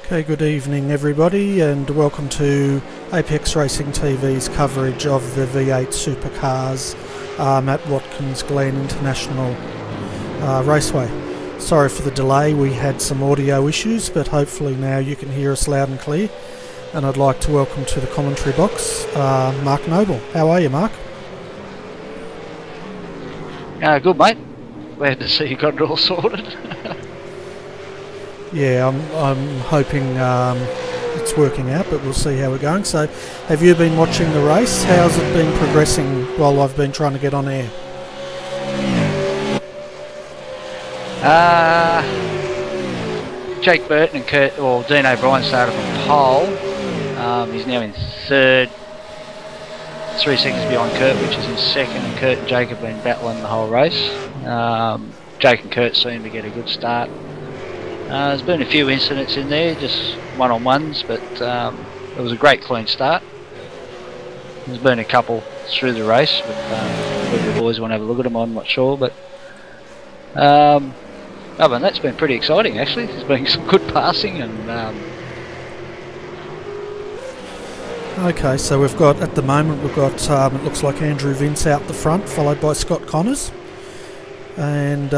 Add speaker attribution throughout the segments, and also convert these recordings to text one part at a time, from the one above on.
Speaker 1: Okay, good evening everybody, and welcome to ApexRacing TV's coverage of the V8 Supercars at Watkins Glen International Raceway. Sorry for the delay, we had some audio issues, but hopefully now you can hear us loud and clear. And I'd like to welcome to the commentary box Mark Noble. How are you, Mark?
Speaker 2: Good, mate. Glad to see you got it all sorted.
Speaker 1: Yeah, I'm hoping it's working out, but we'll see how we're going. So, have you been watching the race? How's it been progressing while I've been trying to get on air?
Speaker 2: Jake Burton and Dean O'Brien started on pole. He's now in third, 3 seconds behind Kurt, which is in second, and Kurt and Jake have been battling the whole race. Jake and Kurt seem to get a good start. There's been a few incidents in there, just one-on-ones, but it was a great clean start. There's been a couple through the race, but whether the boys want to have a look at them, I'm not sure. But other than that, it's been pretty exciting actually. There's been some good passing and.
Speaker 1: Okay, so we've got, at the moment, we've got, it looks like Andrew Vince out the front, followed by Scott Connors. And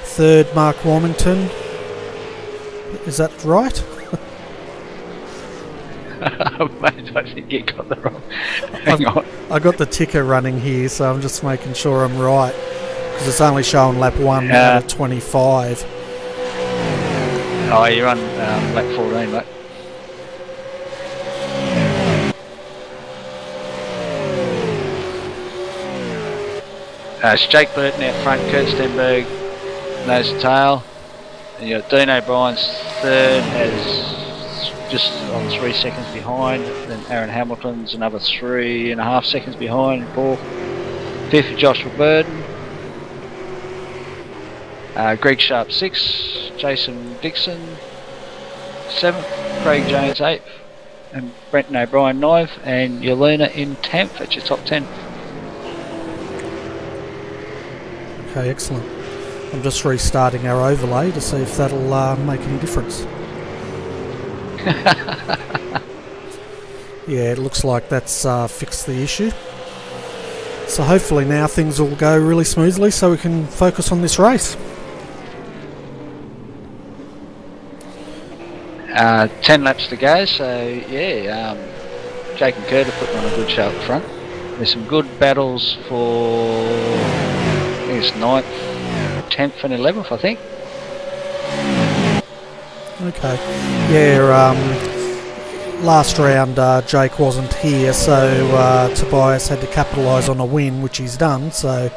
Speaker 1: third, Mark Warmington. Is that right?
Speaker 2: Mate, I think you got the wrong. Hang on.
Speaker 1: I got the ticker running here, so I'm just making sure I'm right. Because it's only showing lap 1 out of 25.
Speaker 2: Oh, you're on lap 14, mate. It's Jake Burton out front, Kurt Stenberg nose to tail. And you got Dean O'Brien's third, as just on 3 seconds behind. Then Aaron Hamilton's another 3.5 seconds behind. Fourth, fifth, Joshua Burdon. Greg Sharp 6, Jason Dixon 7th, Craig Jones 8th, and Brenton O'Brien 9th, and Yelena in 10th. That's your top 10.
Speaker 1: Okay, excellent. I'm just restarting our overlay to see if that'll make any difference. Yeah, it looks like that's fixed the issue. So hopefully now things will go really smoothly so we can focus on this race.
Speaker 2: 10 laps to go, so yeah, Jake and Kurt are putting on a good show up front. There's some good battles for, I think it's 9th, 10th and 11th, I think.
Speaker 1: Okay, yeah, last round Jake wasn't here, so Tobias had to capitalise on a win, which he's done. So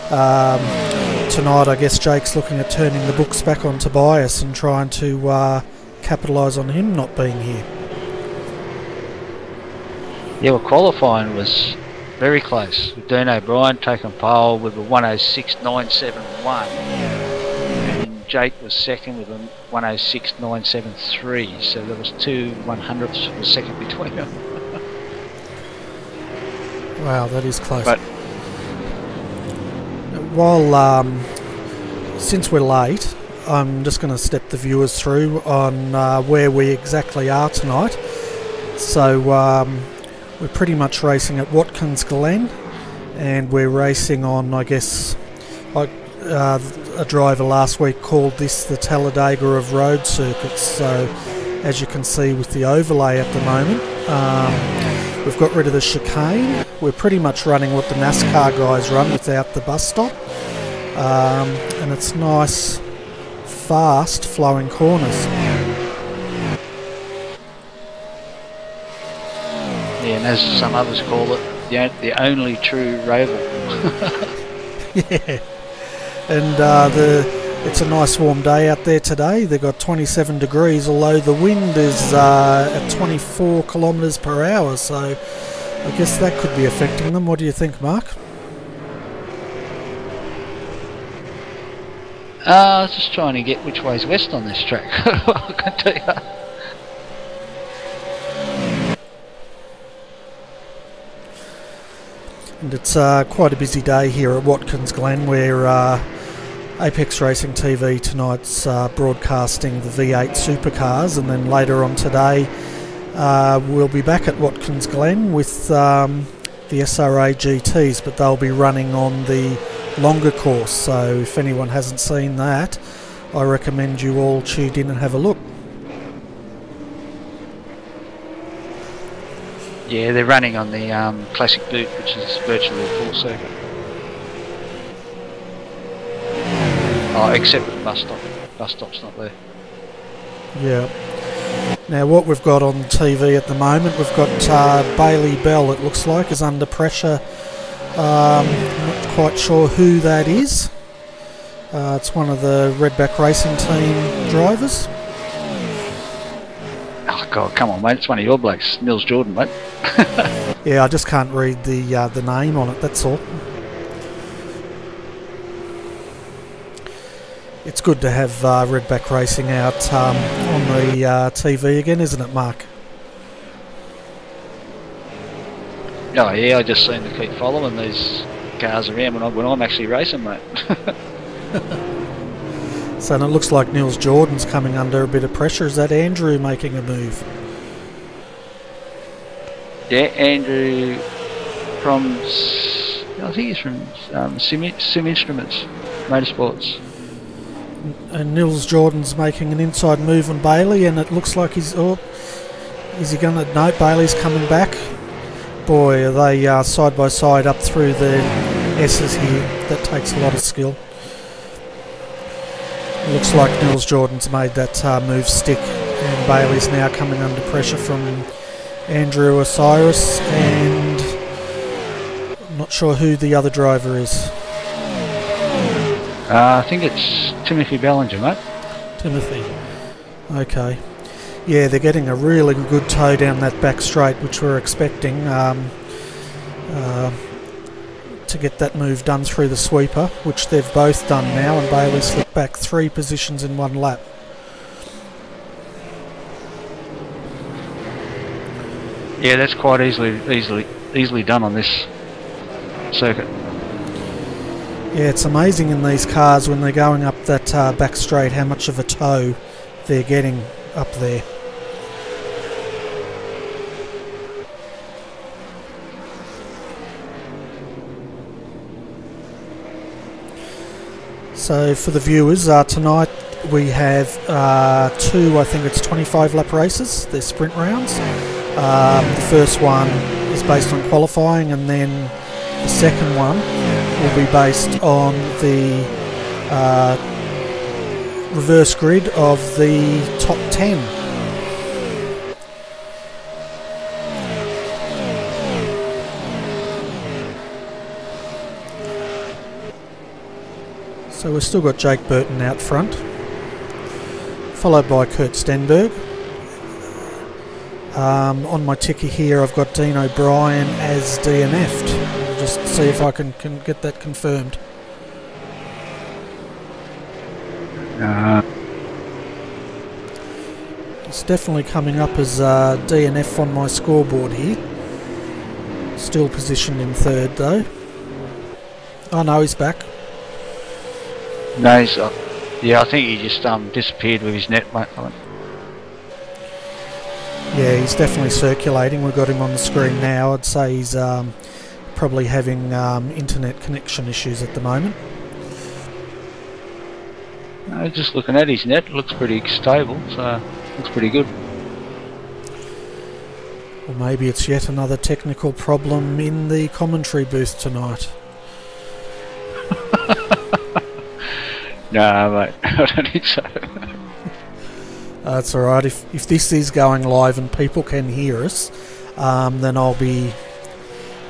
Speaker 1: tonight I guess Jake's looking at turning the books back on Tobias and trying to capitalise on him not being here.
Speaker 2: Yeah, well, qualifying was very close, with Dean O'Brien taking pole with a 106.971, and Jake was second with a 106.973, so there was 2 100ths of a second between them.
Speaker 1: Wow, that is close.
Speaker 2: But
Speaker 1: while since we're late, I'm just going to step the viewers through on where we exactly are tonight. So we're pretty much racing at Watkins Glen, and we're racing on, I guess, like a driver last week called this the Talladega of road circuits. So as you can see with the overlay at the moment, we've got rid of the chicane. We're pretty much running what the NASCAR guys run without the bus stop, and it's nice, fast flowing corners.
Speaker 2: yeah, and as some others call it, the only true roval.
Speaker 1: Yeah, and it's a nice warm day out there today. They've got 27 degrees, although the wind is at 24 kilometres per hour, so I guess that could be affecting them. What do you think, Mark?
Speaker 2: I was just trying to get which way's west on this track. I can tell you that. And it's quite a busy day here at Watkins Glen. We're
Speaker 1: Apex Racing TV tonight's broadcasting the V8 Supercars, and then later on today we'll be back at Watkins Glen with the SRA GTs, but they'll be running on the longer course, so if anyone hasn't seen that, I recommend you all tune in and have a look.
Speaker 2: Yeah, they're running on the classic boot, which is virtually a full circuit. Oh, except for the bus stop. Bus stop's not there. Yeah.
Speaker 1: Now what we've got on TV at the moment, we've got Bailey Bell, it looks like, is under pressure. I'm not quite sure who that is. It's one of the Redback Racing Team drivers.
Speaker 2: Oh God, come on mate, it's one of your blokes, Nils Jordan mate.
Speaker 1: Yeah, I just can't read the name on it, that's all. It's good to have Redback Racing out on the TV again, isn't it, Mark?
Speaker 2: Oh yeah, I just seem to keep following these cars around when I'm actually racing, mate.
Speaker 1: So and it looks like Nils Jordan's coming under a bit of pressure. Is that Andrew making a move?
Speaker 2: Yeah, Andrew from, I think he's from Sim Instruments, Motorsports.
Speaker 1: And Nils Jordan's making an inside move on Bailey, and it looks like he's... Oh, is he going to... No, Bailey's coming back. Boy, are they side by side up through the S's here. That takes a lot of skill. Looks like Nils Jordan's made that move stick, and Bailey's now coming under pressure from Andrew Osiris, and I'm not sure who the other driver is.
Speaker 2: I think it's Timothy Ballinger, mate.
Speaker 1: Timothy. Okay. Yeah, they're getting a really good tow down that back straight, which we're expecting to get that move done through the sweeper, which they've both done now, and Bailey slipped back 3 positions in 1 lap.
Speaker 2: Yeah, that's quite easily done on this circuit.
Speaker 1: Yeah, it's amazing in these cars when they're going up that back straight how much of a tow they're getting up there. So for the viewers, tonight we have 2, I think it's 25 lap races, they're sprint rounds. The first one is based on qualifying, and then the second one will be based on the reverse grid of the top 10. So we've still got Jake Burton out front, followed by Kurt Stenberg. On my ticker here I've got Dean O'Brien as DNF'd. I'll just see if I can get that confirmed. It's definitely coming up as DNF on my scoreboard here. Still positioned in 3rd though. Oh no, he's back.
Speaker 2: No, he's yeah, I think he just disappeared with his net, mate.
Speaker 1: Yeah, he's definitely circulating. We've got him on the screen now. I'd say he's probably having internet connection issues at the moment.
Speaker 2: Just looking at his net, looks pretty stable, so looks pretty good.
Speaker 1: Or maybe it's yet another technical problem in the commentary booth tonight.
Speaker 2: No, mate, I don't think so.
Speaker 1: That's alright. If this is going live and people can hear us, then I'll be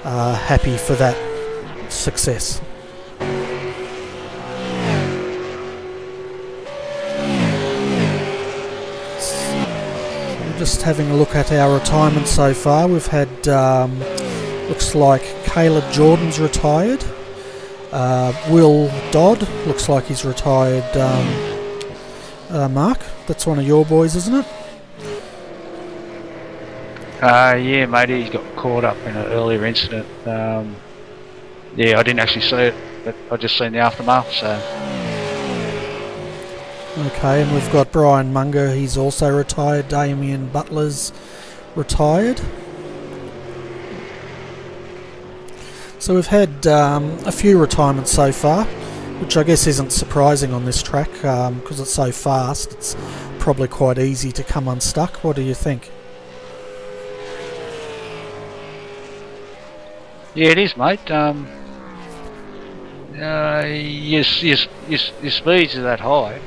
Speaker 1: happy for that success. So just having a look at our retirement so far. We've had, looks like Caleb Jordan's retired. Will Dodd looks like he's retired. Mark, that's one of your boys, isn't it?
Speaker 2: Yeah, mate, he got caught up in an earlier incident. Yeah, I didn't actually see it, but I just seen the aftermath. So
Speaker 1: Okay, and we've got Brian Munger, he's also retired. Damien Butler's retired. So we've had a few retirements so far, which I guess isn't surprising on this track because it's so fast. It's probably quite easy to come unstuck. What do you think?
Speaker 2: Yeah, it is, mate. Your speeds are that high.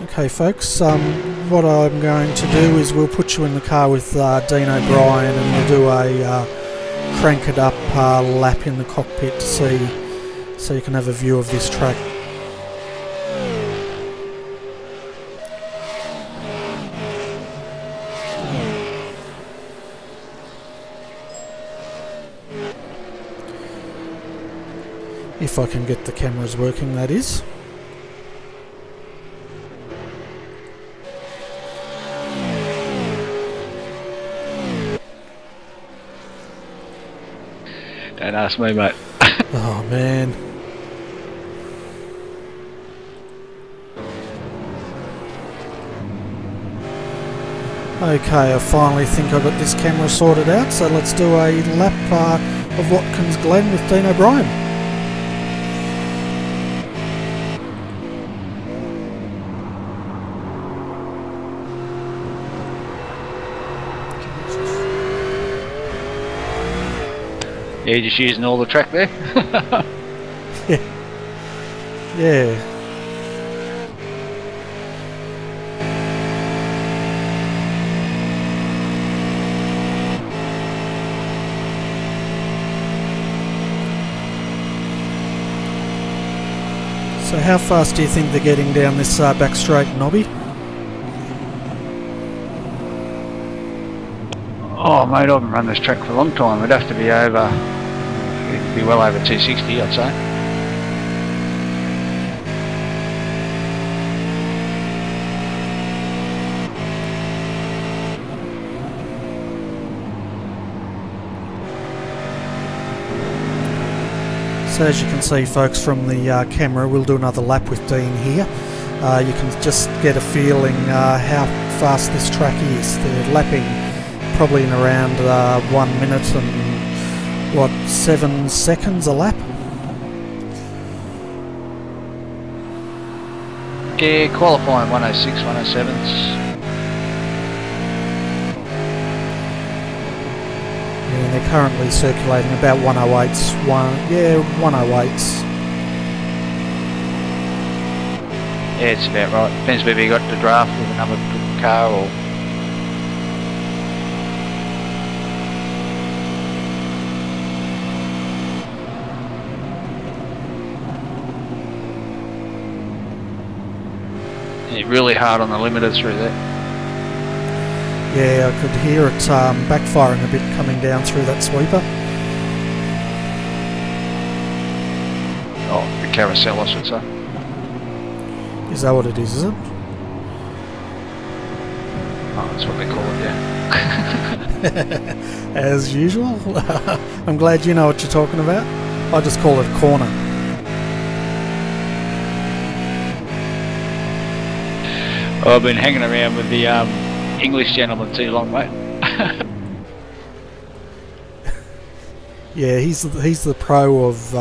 Speaker 1: Okay folks, what I'm going to do is we'll put you in the car with Dean O'Brien and we'll do a crank it up lap in the cockpit to see, so you can have a view of this track. If I can get the cameras working, that is.
Speaker 2: Don't ask me, mate.
Speaker 1: Oh man. Okay, I finally think I've got this camera sorted out, so let's do a lap of Watkins Glen with Dean O'Brien.
Speaker 2: Yeah, just using all the track there.
Speaker 1: Yeah. So how fast do you think they're getting down this back straight, Nobby?
Speaker 2: Oh mate, I haven't run this track for a long time. It'd have to be over, it'd be well over 260, I'd say.
Speaker 1: So as you can see folks from the camera, we'll do another lap with Dean here. You can just get a feeling how fast this track is. They're lapping probably in around 1 minute and what, 7 seconds a lap?
Speaker 2: Yeah, qualifying 106, 107s.
Speaker 1: And they're currently circulating about 108s. 108s.
Speaker 2: Yeah, it's about right. Depends whether you got the draft with another car or. Yeah, really hard on the limiter through there.
Speaker 1: Yeah, I could hear it backfiring a bit coming down through that sweeper.
Speaker 2: Oh, the carousel, I should say.
Speaker 1: Is that what it is it?
Speaker 2: Oh, that's what they call it, yeah.
Speaker 1: As usual. I'm glad you know what you're talking about. I just call it a corner.
Speaker 2: Oh, I've been hanging around with the English gentleman too long, mate.
Speaker 1: Yeah, he's the pro of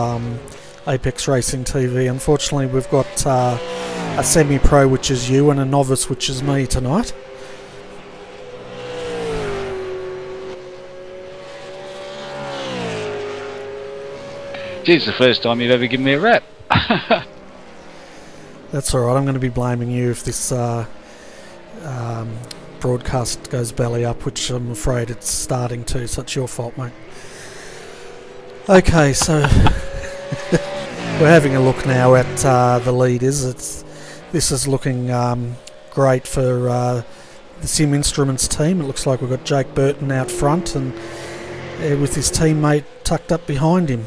Speaker 1: Apex Racing TV. Unfortunately, we've got a semi-pro, which is you, and a novice, which is me tonight.
Speaker 2: Geez, the first time you've ever given me a rap.
Speaker 1: That's alright, I'm going to be blaming you if this broadcast goes belly up, which I'm afraid it's starting to, so it's your fault, mate. Okay, so we're having a look now at the leaders. This is looking great for the Sim Instruments team. It looks like we've got Jake Burton out front and with his teammate tucked up behind him.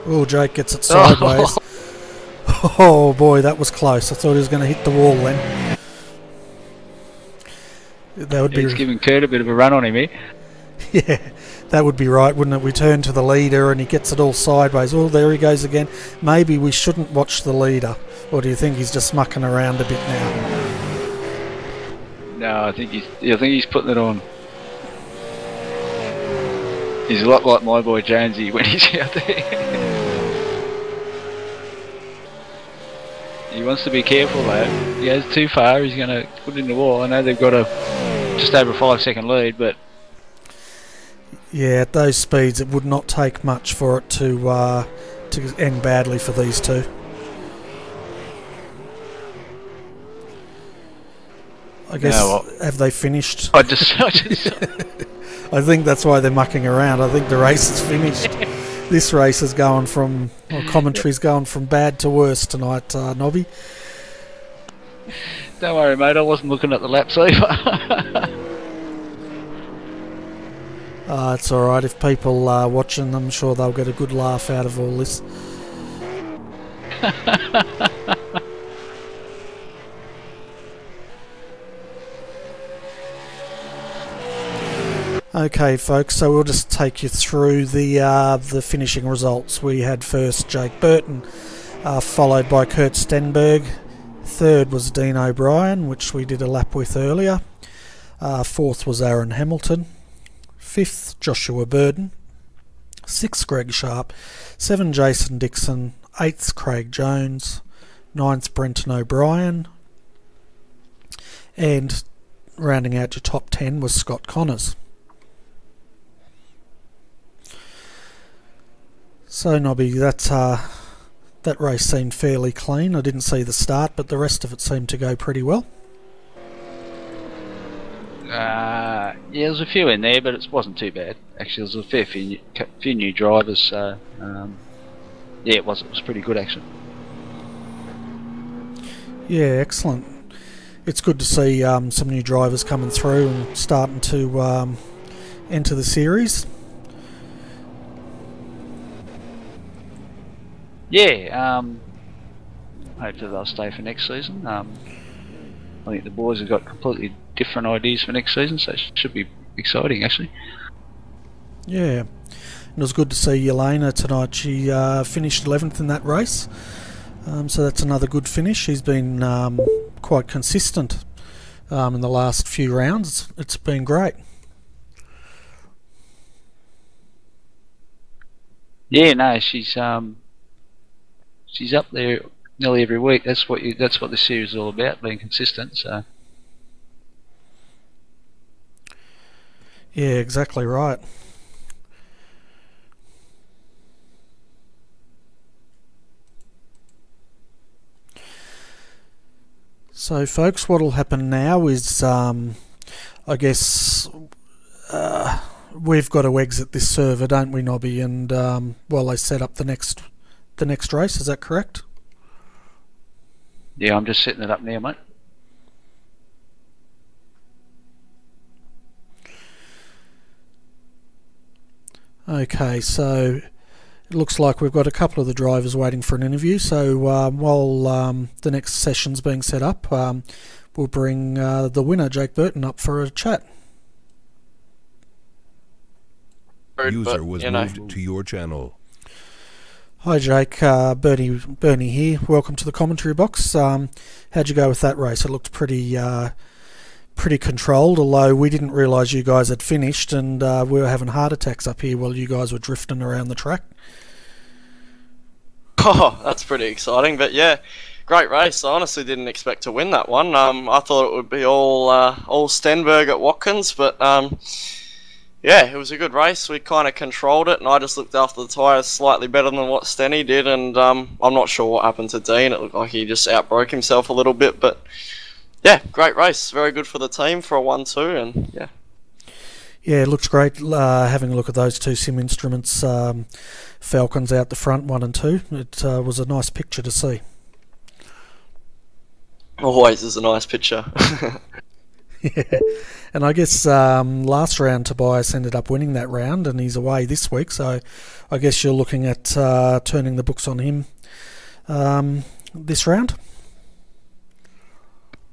Speaker 1: Oh, Jake gets it sideways. Oh boy, that was close. I thought he was going to hit the wall then. That would be.
Speaker 2: He's giving Kurt a bit of a run on him here.
Speaker 1: Yeah, that would be right, wouldn't it? We turn to the leader and he gets it all sideways. Oh, there he goes again. Maybe we shouldn't watch the leader. Or do you think he's just mucking around a bit now?
Speaker 2: No, I think he's putting it on. He's a lot like my boy Jonesy when he's out there. He wants to be careful though. If he goes too far, he's going to put it in the wall. I know they've got a just over a 5-second lead, but
Speaker 1: yeah, at those speeds, it would not take much for it to end badly for these two. I guess, have they finished?
Speaker 2: I just
Speaker 1: I think that's why they're mucking around. I think the race is finished. This race is going from, or commentary's going from bad to worse tonight, Nobby.
Speaker 2: Don't worry, mate. I wasn't looking at the laps either.
Speaker 1: It's alright. If people are watching them, I'm sure they'll get a good laugh out of all this. Okay, folks, so we'll just take you through the finishing results. We had first Jake Burton, followed by Kurt Stenberg. Third was Dean O'Brien, which we did a lap with earlier. Fourth was Aaron Hamilton. Fifth, Joshua Burdon. Sixth, Greg Sharp. 7, Jason Dixon. 8th, Craig Jones. 9th, Brenton O'Brien. And rounding out your top 10 was Scott Connors. So, Nobby, that race seemed fairly clean. I didn't see the start, but the rest of it seemed to go pretty well.
Speaker 2: Yeah, there was a few in there, but it wasn't too bad. Actually, there was a fair few new drivers, so yeah, it was pretty good actually. Yeah,
Speaker 1: excellent. It's good to see some new drivers coming through and starting to enter the series.
Speaker 2: Yeah, hopefully they'll stay for next season. I think the boys have got completely different ideas for next season, so it should be exciting actually.
Speaker 1: Yeah, and it was good to see Yelena tonight. She finished 11th in that race, so that's another good finish. She's been quite consistent in the last few rounds. It's been great.
Speaker 2: Yeah, no, she's up there nearly every week. That's what the series is all about, being consistent. So
Speaker 1: yeah, exactly right. So, folks, what will happen now is, I guess, we've got to exit this server, don't we, Nobby? And well, they set up the next race. Is that correct?
Speaker 2: Yeah, I'm just setting it up now, mate.
Speaker 1: Okay, so it looks like we've got a couple of the drivers waiting for an interview. So while the next session's being set up, we'll bring the winner, Jake Burton, up for a chat.
Speaker 3: User was moved to your channel.
Speaker 1: Hi Jake, Bernie here. Welcome to the commentary box. How'd you go with that race? It looked pretty controlled, although we didn't realise you guys had finished, and we were having heart attacks up here while you guys were drifting around the track.
Speaker 4: Oh, that's pretty exciting, but yeah, great race. I honestly didn't expect to win that one. I thought it would be all Stenberg at Watkins, but yeah, it was a good race. We kind of controlled it, and I just looked after the tyres slightly better than what Stenny did, and I'm not sure what happened to Dean. It looked like he just outbroke himself a little bit, but yeah, great race. Very good for the team for a 1-2, and yeah.
Speaker 1: Yeah, it looks great having a look at those two sim instruments. Falcons out the front, 1 and 2. It was a nice picture to see.
Speaker 4: Always is a nice picture.
Speaker 1: Yeah, and I guess last round Tobias ended up winning that round, and he's away this week, so I guess you're looking at turning the books on him this round?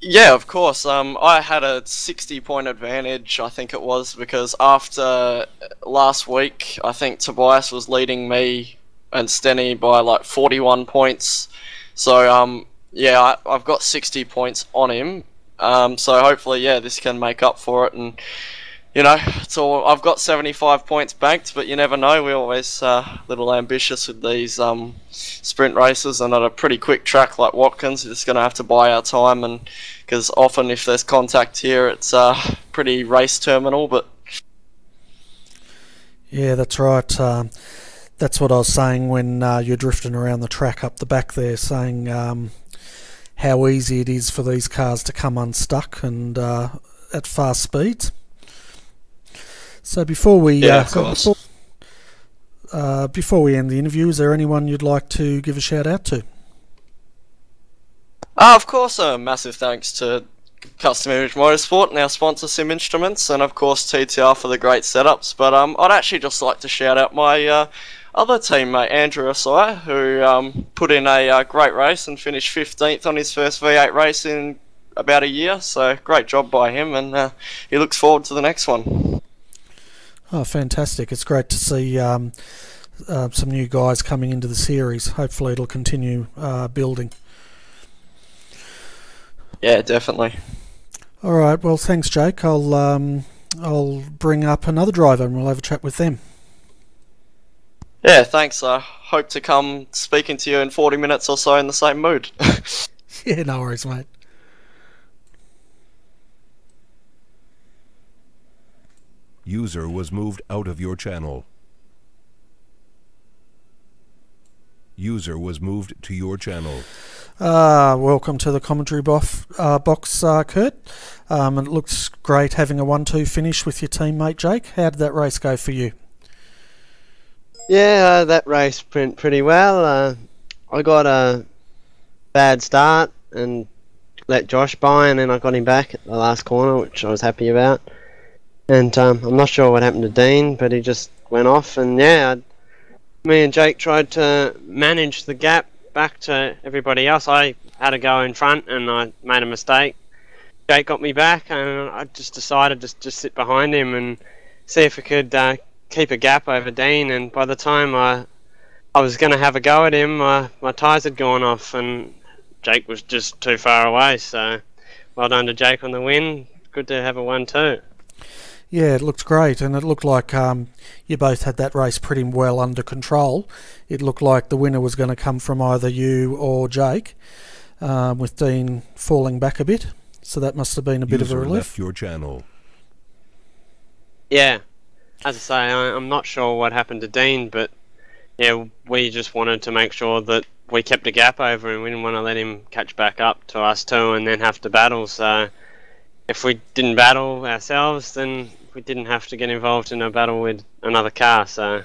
Speaker 4: Yeah, of course. I had a 60-point advantage, I think it was, because after last week, I think Tobias was leading me and Stenny by like 41 points. So, yeah, I've got 60 points on him. So hopefully, yeah, this can make up for it. And, you know, so I've got 75 points banked, but you never know. We're always a little ambitious with these sprint races, and at a pretty quick track like Watkins, we're just going to have to buy our time, and because often if there's contact here, it's pretty race terminal. But
Speaker 1: yeah, that's right. That's what I was saying when you're drifting around the track up the back there, saying how easy it is for these cars to come unstuck and at fast speeds. So before we before we end the interview, is there anyone you'd like to give a shout out to?
Speaker 4: Of course, a massive thanks to Custom Image Motorsport and our sponsor Sim Instruments, and of course TTR for the great setups. But I'd actually just like to shout out my other teammate Andrew Osiris, who put in a great race and finished 15th on his first V8 race in about a year. So great job by him, and he looks forward to the next one.
Speaker 1: Oh, fantastic. It's great to see some new guys coming into the series. Hopefully it'll continue building.
Speaker 4: Yeah, definitely.
Speaker 1: Alright, well thanks Jake. I'll bring up another driver and we'll have a chat with them.
Speaker 4: Yeah, thanks. I hope to come speaking to you in 40 minutes or so in the same mood.
Speaker 1: Yeah, no worries, mate.
Speaker 3: User was moved out of your channel. User was moved to your channel.
Speaker 1: Welcome to the commentary box, Kurt. It looks great having a 1-2 finish with your teammate Jake. How did that race go for you?
Speaker 5: Yeah, that race went pretty well. I got a bad start and let Josh by, and then I got him back at the last corner, which I was happy about. And I'm not sure what happened to Dean, but he just went off. And yeah, me and Jake tried to manage the gap back to everybody else. I had to go in front, and I made a mistake. Jake got me back, and I just decided to just sit behind him and see if we could keep a gap over Dean. And by the time I was going to have a go at him, my tyres had gone off, and Jake was just too far away. So well done to Jake on the win. Good to have a 1-2.
Speaker 1: Yeah, it looked great, and it looked like you both had that race pretty well under control. It looked like the winner was going to come from either you or Jake, with Dean falling back a bit. So that must have been a bit of a relief.
Speaker 3: Left your channel.
Speaker 5: Yeah, as I say, I'm not sure what happened to Dean, but yeah, we just wanted to make sure that we kept a gap over him. We didn't want to let him catch back up to us too and then have to battle. So if we didn't battle ourselves, then we didn't have to get involved in a battle with another car. So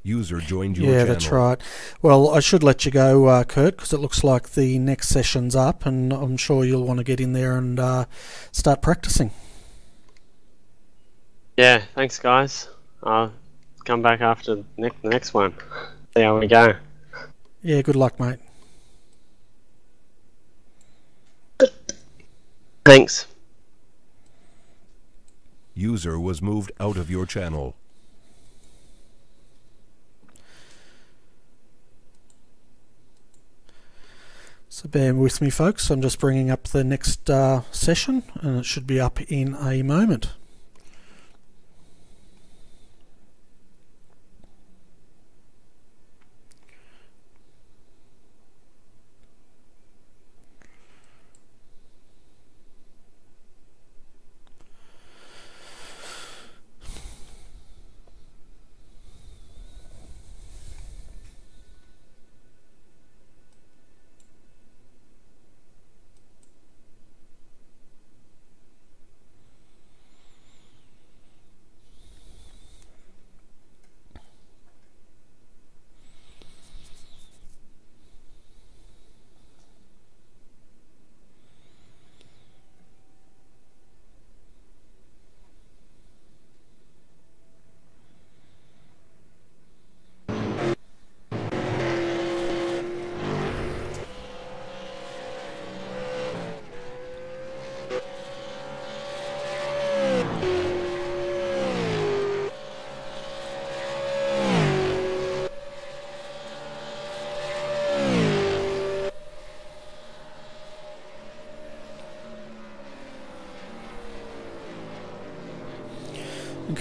Speaker 3: User joined your channel.
Speaker 1: Yeah, that's right. Well, I should let you go, Kurt, because it looks like the next session's up, and I'm sure you'll want to get in there and start practicing.
Speaker 5: yeah, thanks guys. I'll come back after the next one. See how we go.
Speaker 1: Yeah, good luck, mate.
Speaker 5: Thanks.
Speaker 3: User was moved out of your channel.
Speaker 1: So bear with me, folks. I'm just bringing up the next session, and it should be up in a moment.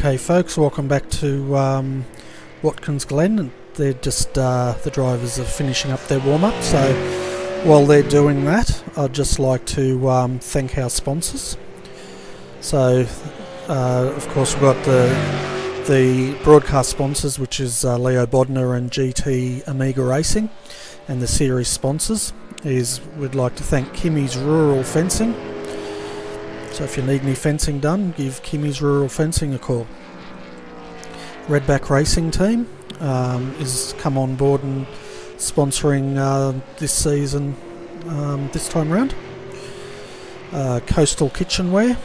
Speaker 1: Okay folks, welcome back to Watkins Glen, and they're just the drivers are finishing up their warm-up, so while they're doing that I'd just like to thank our sponsors. So of course we've got the broadcast sponsors, which is Leo Bodner and GT Amiga Racing, and the series sponsors is we'd like to thank Kimmy's Rural Fencing. So if you need any fencing done, give Kimmy's Rural Fencing a call. Redback Racing Team is come on board and sponsoring this season, this time round. Coastal Kitchenware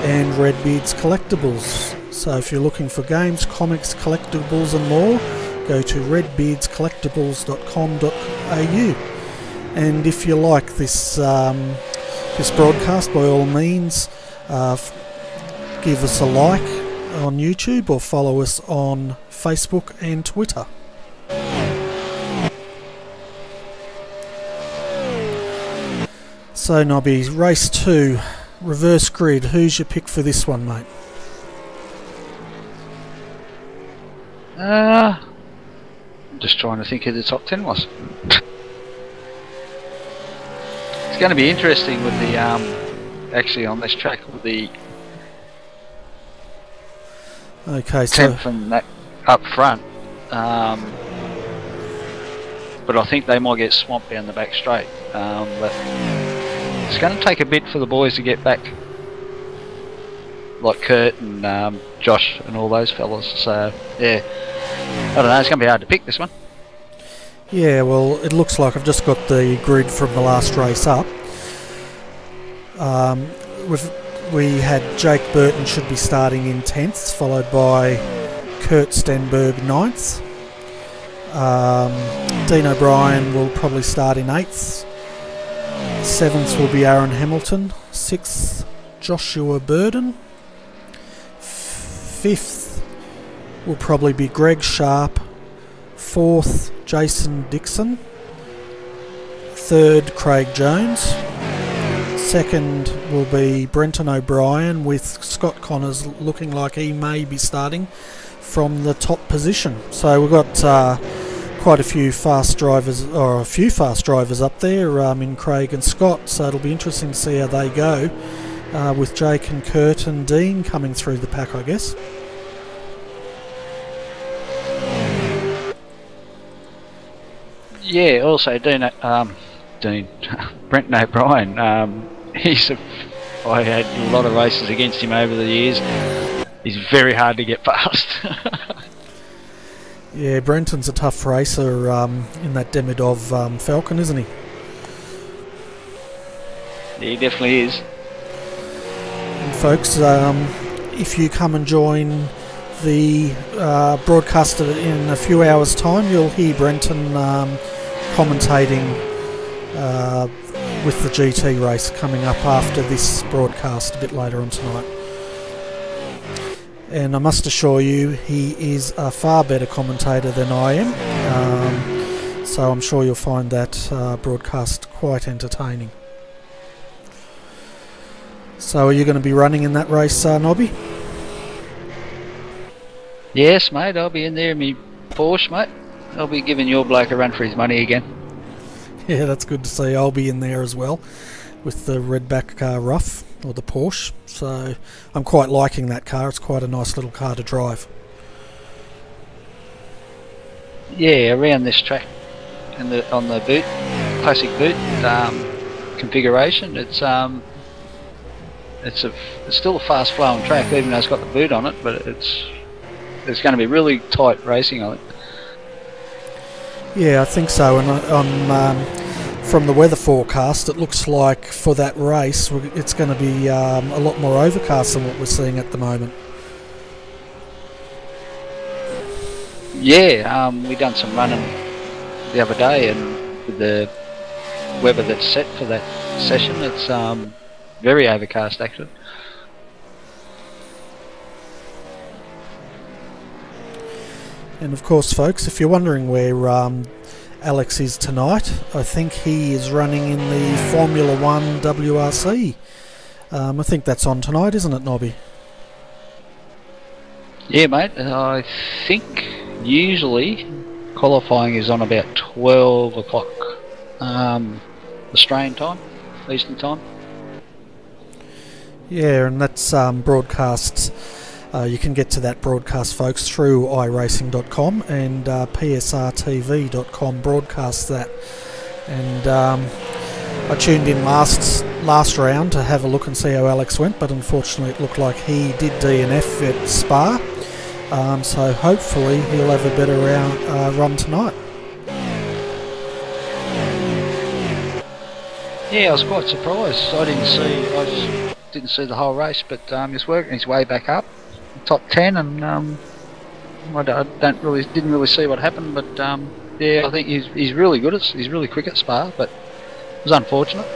Speaker 1: and Redbeard's Collectibles. So if you're looking for games, comics, collectibles and more, go to redbeardscollectibles.com.au. And if you like this this broadcast, by all means give us a like on YouTube or follow us on Facebook and Twitter. So Nobby, race 2, reverse grid, who's your pick for this one, mate?
Speaker 2: I'm just trying to think who the top 10 was. It's going to be interesting with the actually on this track with the temp from that up front, but I think they might get swamped down the back straight. But it's going to take a bit for the boys to get back, like Kurt and Josh and all those fellas. So yeah, I don't know. It's going to be hard to pick this one.
Speaker 1: Yeah, well, it looks like I've just got the grid from the last race up. We had Jake Burton should be starting in 10th, followed by Kurt Stenberg 9th. Dean O'Brien will probably start in 8th. 7th will be Aaron Hamilton. 6th, Joshua Burdon. 5th will probably be Greg Sharp. 4th, Jason Dixon. 3rd, Craig Jones. 2nd will be Brenton O'Brien, with Scott Connors looking like he may be starting from the top position. So we've got quite a few fast drivers, or a few fast drivers up there in Craig and Scott, so it'll be interesting to see how they go with Jake and Kurt and Dean coming through the pack, I guess.
Speaker 2: Yeah, also Brenton O'Brien. I had a lot of races against him over the years. He's very hard to get past.
Speaker 1: Yeah, Brenton's a tough racer in that Demidov Falcon, isn't he?
Speaker 2: He definitely is.
Speaker 1: And folks, if you come and join the broadcast in a few hours' time, you'll hear Brenton commentating with the GT race coming up after this broadcast a bit later on tonight. And I must assure you, he is a far better commentator than I am, so I'm sure you'll find that broadcast quite entertaining. So are you going to be running in that race, Nobby?
Speaker 2: Yes, mate, I'll be in there in me Porsche, mate. I'll be giving your bloke a run for his money again.
Speaker 1: Yeah, that's good to see. I'll be in there as well with the Redback Rough, or the Porsche. So I'm quite liking that car. It's quite a nice little car to drive.
Speaker 2: Yeah, around this track and on the boot, classic boot configuration, it's still a fast flowing track, even though it's got the boot on it, but it's going to be really tight racing, I think.
Speaker 1: Yeah, I think so. And from the weather forecast, it looks like for that race it's going to be a lot more overcast than what we're seeing at the moment.
Speaker 2: Yeah, we done some running the other day, and with the weather that's set for that session, it's very overcast actually.
Speaker 1: And of course, folks, if you're wondering where Alex is tonight, I think he is running in the Formula 1 WRC. I think that's on tonight, isn't it, Nobby?
Speaker 2: Yeah, mate. I think usually qualifying is on about 12 o'clock Australian time, Eastern time.
Speaker 1: Yeah, and that's broadcasts. You can get to that broadcast, folks, through iRacing.com, and PSRTV.com broadcasts that. And I tuned in last round to have a look and see how Alex went, but unfortunately it looked like he did DNF at Spa. So hopefully he'll have a better run tonight.
Speaker 2: Yeah, I was quite surprised. I didn't see the whole race, but he's working his way back up, top 10, and I didn't really see what happened. But yeah, I think he's really good. He's really quick at Spa, but it was unfortunate.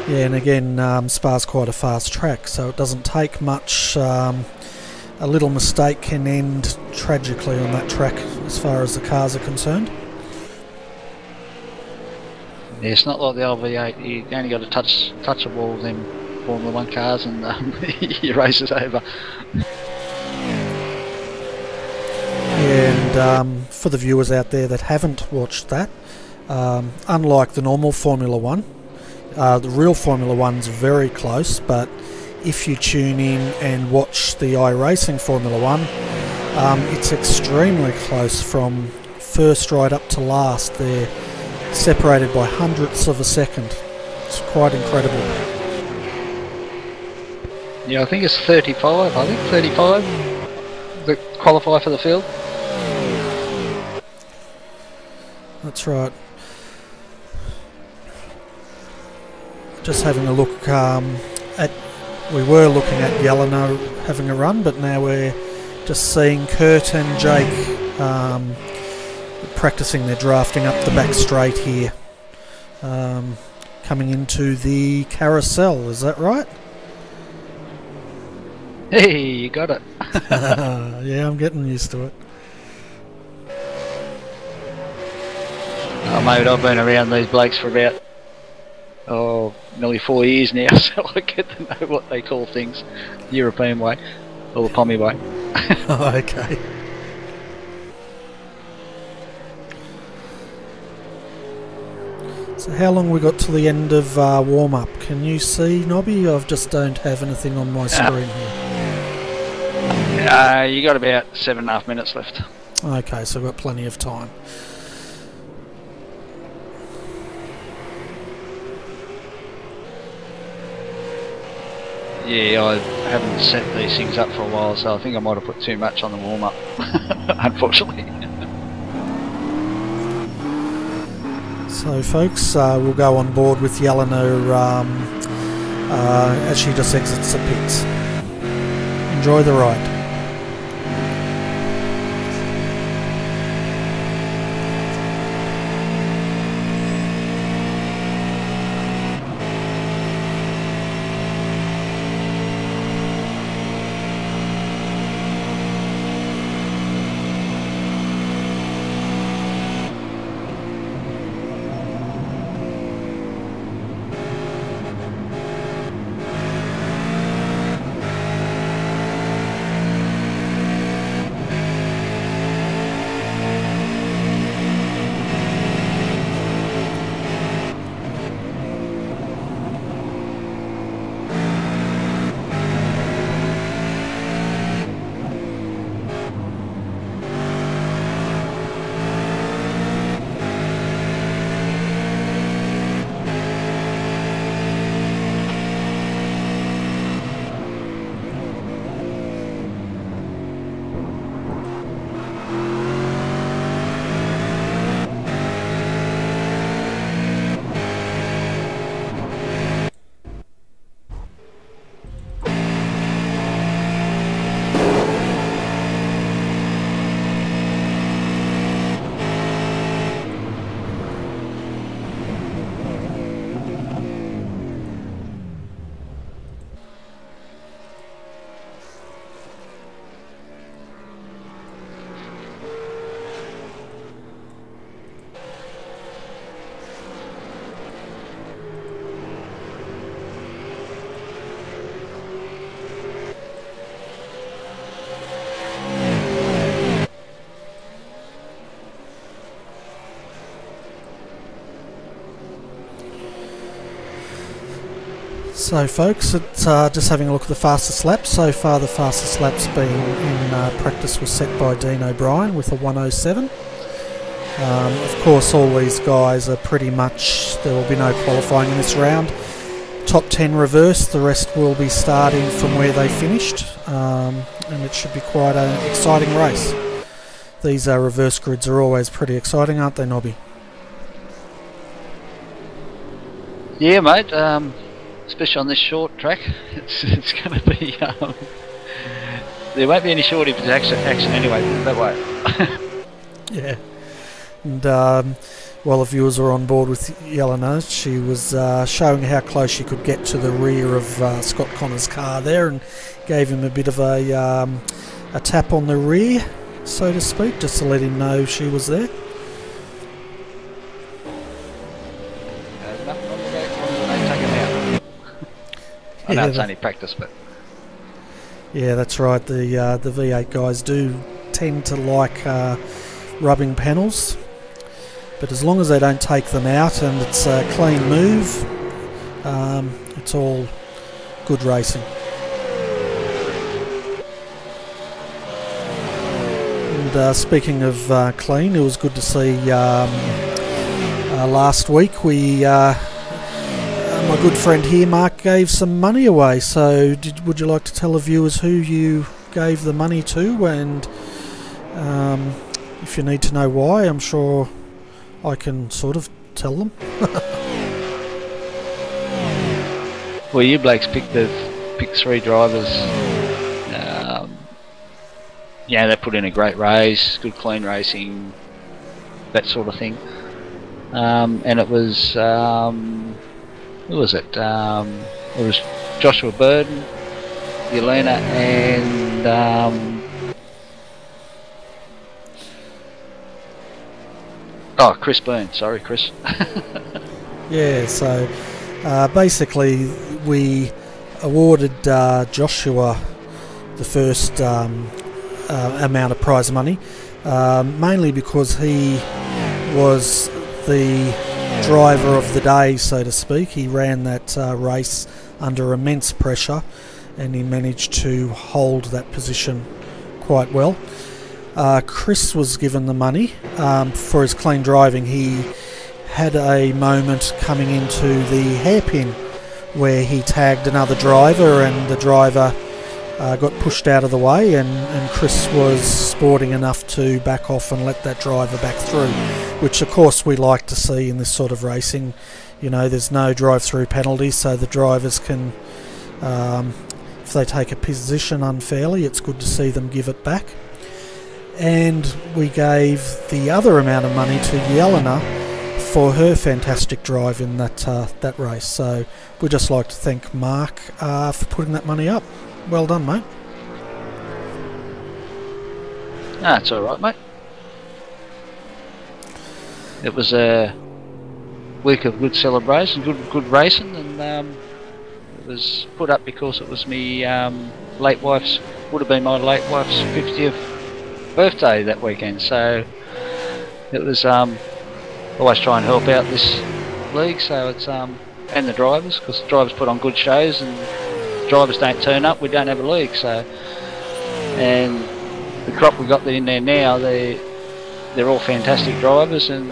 Speaker 1: Yeah, and again, Spa's quite a fast track, so it doesn't take much. A little mistake can end tragically on that track as far as the cars are concerned.
Speaker 2: Yeah, it's not like the LV8. You only got to touch a wall with them Formula 1 cars and your race is over.
Speaker 1: Yeah, and for the viewers out there that haven't watched that, unlike the normal Formula 1, the real Formula 1's very close, but if you tune in and watch the iRacing Formula 1, it's extremely close from first right up to last. They're separated by hundredths of a second. It's quite incredible.
Speaker 2: Yeah, I think it's 35. I think 35 that qualify for the field.
Speaker 1: That's right. Just having a look at. We were looking at Yelena having a run, but now we're just seeing Kurt and Jake practicing their drafting up the back straight here. Coming into the carousel, is that right?
Speaker 2: Hey, you got it.
Speaker 1: Yeah, I'm getting used to it.
Speaker 2: Oh, mate, I've been around these blokes for about nearly 4 years now, so I get to know what they call things the European way, or the Pommy way.
Speaker 1: Oh, okay. So how long we got to the end of warm-up? Can you see, Nobby? I just don't have anything on my screen here.
Speaker 2: You got about 7.5 minutes left.
Speaker 1: Okay, so we've got plenty of time.
Speaker 2: Yeah, I haven't set these things up for a while, so I think I might have put too much on the warm-up, unfortunately.
Speaker 1: So folks, we'll go on board with Yelena as she just exits the pits. Enjoy the ride. So folks, it's just having a look at the fastest lap. So far the fastest lap's been in practice was set by Dean O'Brien with a 1:07. Of course all these guys are pretty much, there will be no qualifying in this round. Top 10 reverse, the rest will be starting from where they finished, and it should be quite an exciting race. These reverse grids are always pretty exciting, aren't they, Nobby?
Speaker 2: Yeah, mate. Especially on this short track, it's going to be. There won't be any shortage of action anyway. That way.
Speaker 1: Yeah, and while the viewers were on board with Yelena, she was showing how close she could get to the rear of Scott Connor's car there, and gave him a bit of a tap on the rear, so to speak, just to let him know she was there.
Speaker 2: I know it's only practice, but
Speaker 1: yeah, that's right. The V8 guys do tend to like rubbing panels, but as long as they don't take them out and it's a clean move, it's all good racing. And speaking of clean, it was good to see last week we. My good friend here, Mark, gave some money away, so would you like to tell the viewers who you gave the money to, and if you need to know why, I'm sure I can sort of tell them.
Speaker 2: Well, you blokes picked 3 drivers. Yeah, they put in a great race, good clean racing, that sort of thing, and it was... who was it? It was Joshua Burdon, Yelena, and Chris Byrne. Sorry, Chris.
Speaker 1: Yeah. So basically, we awarded Joshua the first amount of prize money, mainly because he was the driver of the day, so to speak. He ran that race under immense pressure, and he managed to hold that position quite well. Chris was given the money for his clean driving. He had a moment coming into the hairpin where he tagged another driver, and the driver got pushed out of the way, and Chris was sporting enough to back off and let that driver back through, which of course we like to see in this sort of racing. You know, there's no drive-through penalty, so the drivers can, if they take a position unfairly, it's good to see them give it back. And we gave the other amount of money to Yelena for her fantastic drive in that race. So we'd just like to thank Mark for putting that money up. Well done, mate.
Speaker 2: It's alright, mate. It was a week of good celebration, good racing, and it was put up because it was me would have been my late wife's 50th birthday that weekend, so it was always try and help out this league, so it's and the drivers, because the drivers put on good shows, and drivers don't turn up, we don't have a league. So, and the crop we got in there now, they're all fantastic drivers and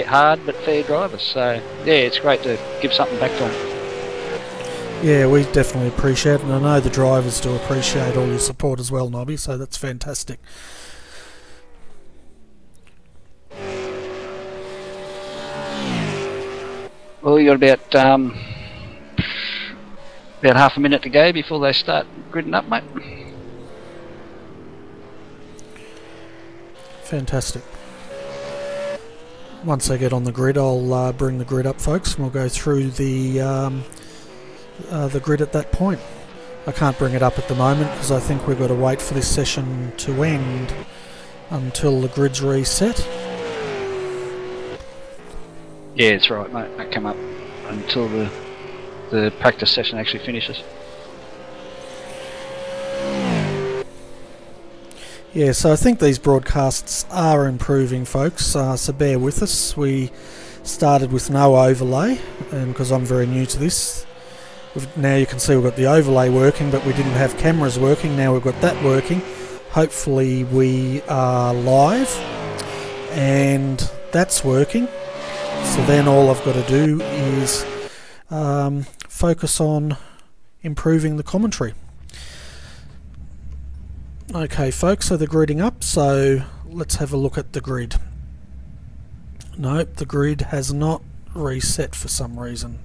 Speaker 2: hard but fair drivers. So yeah, it's great to give something back to them.
Speaker 1: Yeah, we definitely appreciate it, and I know the drivers do appreciate all your support as well, Nobby, so that's fantastic.
Speaker 2: Well, you got about half a minute to go before they start gridding up, mate.
Speaker 1: Fantastic. Once they get on the grid, I'll bring the grid up, folks, and we'll go through the grid at that point. I can't bring it up at the moment because I think we've got to wait for this session to end until the grid's reset.
Speaker 2: Yeah, it's right, mate. Don't come up until the practice session actually finishes.
Speaker 1: Yeah, so I think these broadcasts are improving, folks, so bear with us. We started with no overlay, and because I'm very new to this, Now you can see we've got the overlay working, but we didn't have cameras working. Now we've got that working. Hopefully we are live, and that's working. So then all I've got to do is focus on improving the commentary. Okay folks, so the gridding up, so let's have a look at the grid. Nope, the grid has not reset for some reason.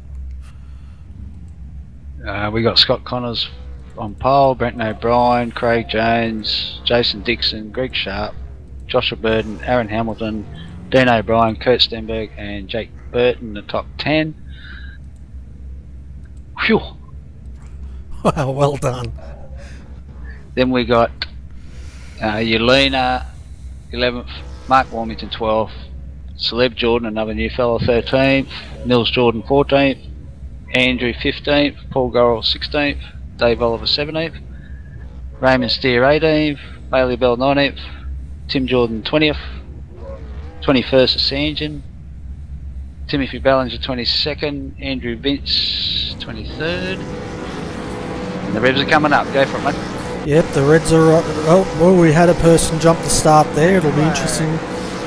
Speaker 2: We got Scott Connors on pole, Brenton O'Brien, Craig Jones, Jason Dixon, Greg Sharp, Joshua Burdon, Aaron Hamilton, Dean O'Brien, Kurt Stenberg and Jake Burton in the top 10. Phew!
Speaker 1: Wow, well done.
Speaker 2: Then we got Yelena 11th, Mark Warmington 12th, Celeb Jordan, another new fellow, 13th, Nils Jordan 14th, Andrew 15th, Paul Gorrell 16th, Dave Oliver 17th, Raymond Steer 18th, Bailey Bell 19th, Tim Jordan 20th, 21st is Sanjan, Timothy Ballinger 22nd, Andrew Vince 23rd, and the Revs are coming up. Go for it, mate.
Speaker 1: Yep, the Reds are up. Oh, well, we had a person jump the start there. It'll be interesting,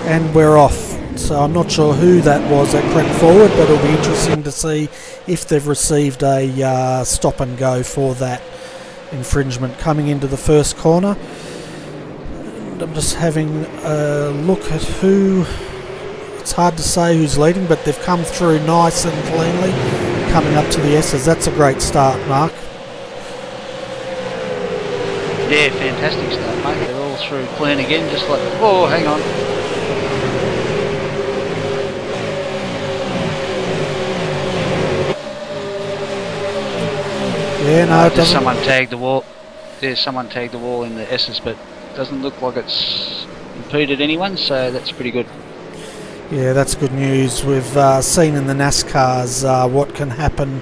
Speaker 1: and we're off. So I'm not sure who that was that crept forward, but it'll be interesting to see if they've received a stop and go for that infringement coming into the first corner. And I'm just having a look at who. It's hard to say who's leading, but they've come through nice and cleanly, coming up to the S's. That's a great start, Mark.
Speaker 2: Yeah, fantastic start, mate. They're all through clean again, just like. Oh, hang on.
Speaker 1: Yeah, no, it doesn't.
Speaker 2: Someone tagged the wall. There's someone tagged the wall in the S's, but it doesn't look like it's impeded anyone, so that's pretty good.
Speaker 1: Yeah, that's good news. We've seen in the NASCARs what can happen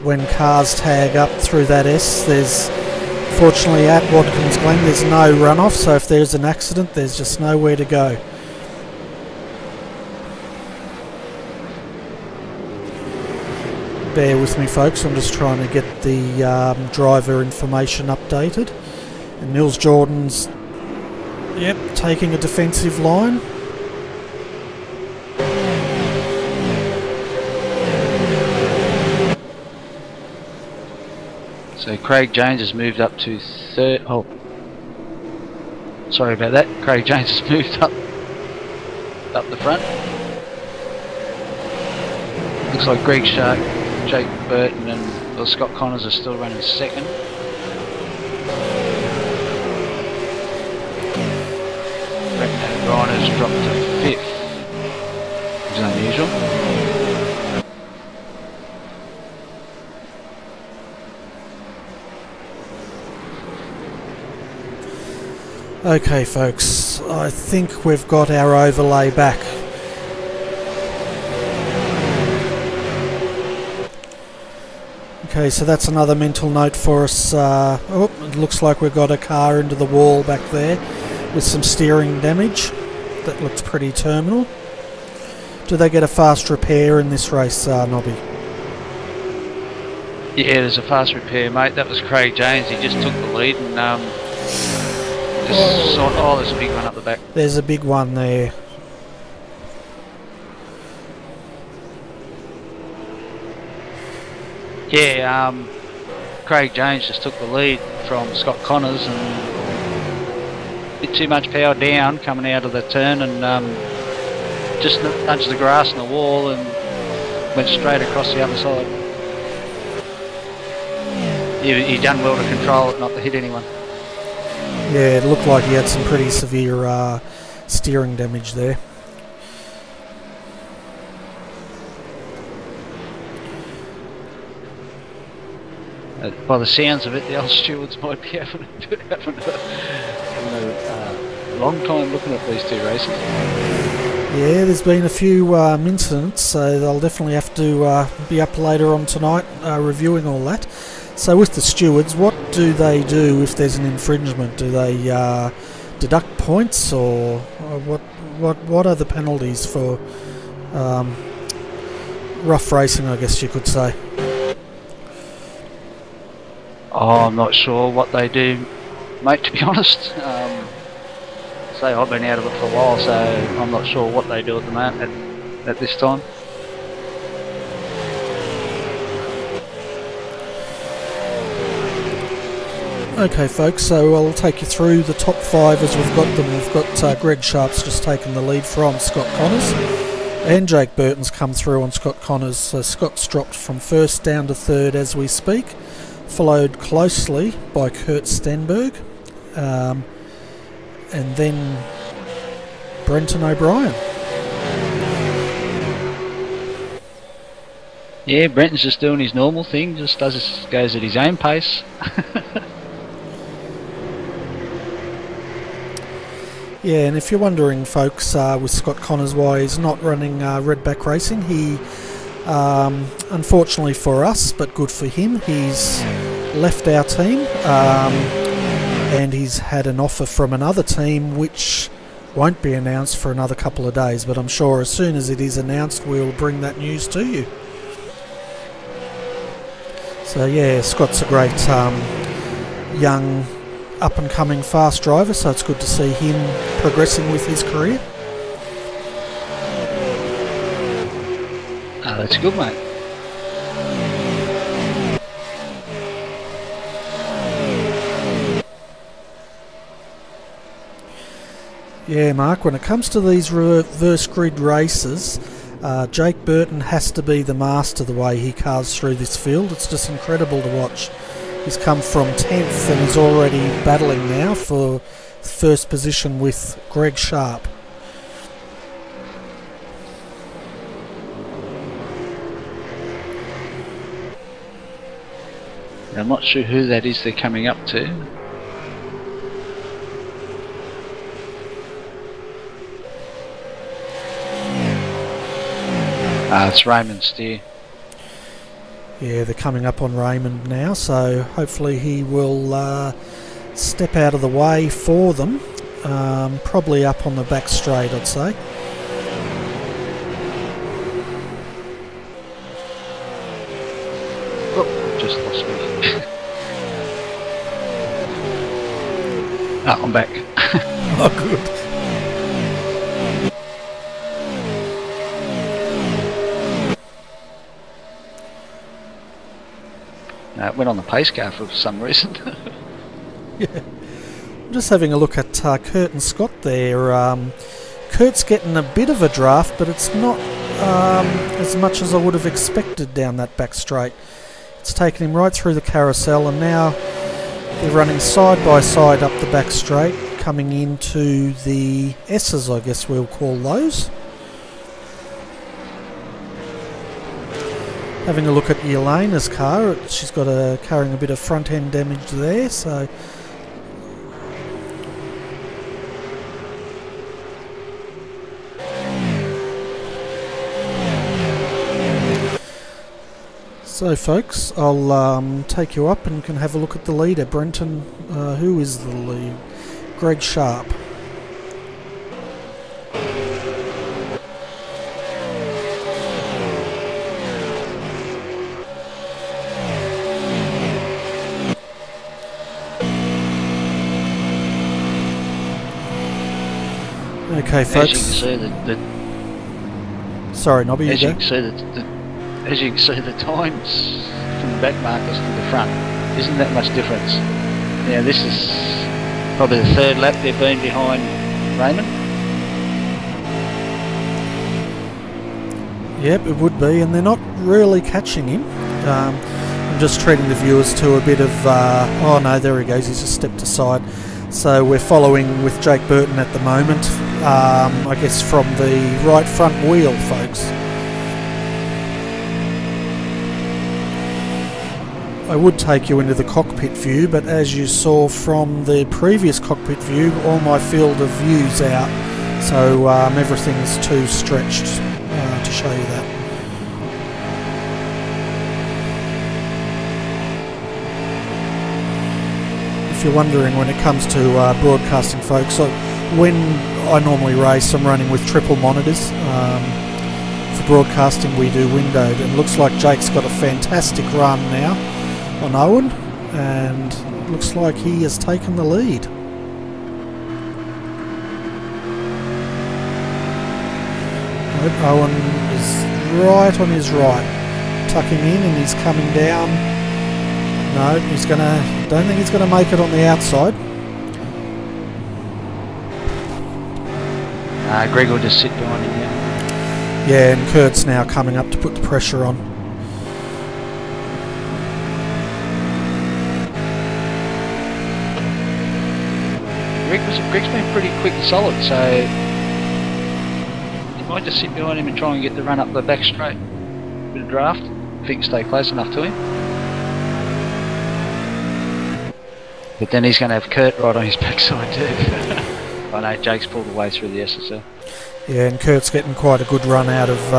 Speaker 1: when cars tag up through that S. There's, fortunately at Watkins Glen, there's no runoff, so if there's an accident, there's just nowhere to go. Bear with me folks, I'm just trying to get the driver information updated. And Nils Jordan's, yep, taking a defensive line.
Speaker 2: So Craig Jones has moved up to third. Oh, sorry about that. Craig Jones has moved up the front. Looks like Greg Sharp, Jake Burton and Scott Connors are still running second. Brenton O'Brien has dropped to fifth, which is unusual.
Speaker 1: Okay folks, I think we've got our overlay back. Okay, so that's another mental note for us. Oh, it looks like we've got a car into the wall back there with some steering damage. That looks pretty terminal. Do they get a fast repair in this race, Nobby?
Speaker 2: Yeah, there's a fast repair, mate. That was Craig Jones. He just took the lead and oh, there's a big one up the back.
Speaker 1: There's a big one there.
Speaker 2: Yeah, Craig Jones just took the lead from Scott Connors and a bit too much power down coming out of the turn and just nudged the grass in the wall and went straight across the other side. He done well to control it, not to hit anyone.
Speaker 1: Yeah, it looked like he had some pretty severe steering damage there.
Speaker 2: By the sounds of it, the old stewards might be having a long time looking at these two races.
Speaker 1: Yeah, there's been a few incidents, so they'll definitely have to be up later on tonight reviewing all that. So with the stewards, what do they do if there's an infringement? Do they deduct points, or what are the penalties for rough racing, I guess you could say?
Speaker 2: Oh, I'm not sure what they do, mate, to be honest. Say I've been out of it for a while, so I'm not sure what they do at the moment at this time.
Speaker 1: Okay folks, so I'll take you through the top 5 as we've got them. We've got Greg Sharp's just taken the lead from Scott Connors, and Jake Burton's come through on Scott Connors. So Scott's dropped from 1st down to 3rd as we speak, followed closely by Kurt Stenberg, and then Brenton O'Brien.
Speaker 2: Yeah, Brenton's just doing his normal thing, just goes at his own pace.
Speaker 1: Yeah, and if you're wondering, folks, with Scott Connors why he's not running Redback Racing, he, unfortunately for us, but good for him, he's left our team, and he's had an offer from another team which won't be announced for another couple of days, but I'm sure as soon as it is announced we'll bring that news to you. So yeah, Scott's a great young up-and-coming fast driver, so it's good to see him progressing with his career.
Speaker 2: Oh, that's good, mate.
Speaker 1: Yeah, Mark, when it comes to these reverse grid races, Jake Burton has to be the master the way he carves through this field. It's just incredible to watch. He's come from 10th and he's already battling now for first position with Greg Sharp.
Speaker 2: I'm not sure who that is they're coming up to. It's Raymond Steer.
Speaker 1: Yeah, they're coming up on Raymond now, so hopefully he will step out of the way for them. Probably up on the back straight, I'd say.
Speaker 2: Oh, just lost me. Ah, I'm back.
Speaker 1: Oh, good.
Speaker 2: It went on the pace car for some reason.
Speaker 1: Yeah. I'm just having a look at Kurt and Scott there. Kurt's getting a bit of a draft, but it's not as much as I would have expected down that back straight. It's taken him right through the carousel, and now they're running side by side up the back straight, coming into the S's, I guess we'll call those. Having a look at Yelena's car, she's got carrying a bit of front end damage there, so folks, I'll take you up and you can have a look at the leader. Brenton, who is the lead? Greg Sharp. Okay, folks.
Speaker 2: As you can see,
Speaker 1: sorry, Nobby, you
Speaker 2: as
Speaker 1: go.
Speaker 2: you can see, as you can see, the times from the back markers to the front isn't that much difference. Now this is probably the 3rd lap they've been behind Raymond.
Speaker 1: Yep, it would be, and they're not really catching him. I'm just treating the viewers to a bit of oh no, there he goes, he's just stepped aside. So we're following with Jake Burton at the moment, I guess from the right front wheel, folks. I would take you into the cockpit view, but as you saw from the previous cockpit view, all my field of view's out, so everything's too stretched to show you that. If you're wondering, when it comes to broadcasting, folks, when I normally race, I'm running with triple monitors. For broadcasting, we do windowed, and it looks like Jake's got a fantastic run now on Owen. and looks like he has taken the lead. Owen is right on his right, tucking in, and he's coming down. No, don't think he's gonna make it on the outside.
Speaker 2: Greg will just sit behind him now.
Speaker 1: Yeah, and Kurt's now coming up to put the pressure on.
Speaker 2: Greg's been pretty quick and solid, so you might just sit behind him and try and get the run up the back straight. Bit of draft, if he can stay close enough to him. But then he's going to have Kurt right on his backside too. I know Jake's pulled away through the SSL.
Speaker 1: Yeah, and Kurt's getting quite a good run out of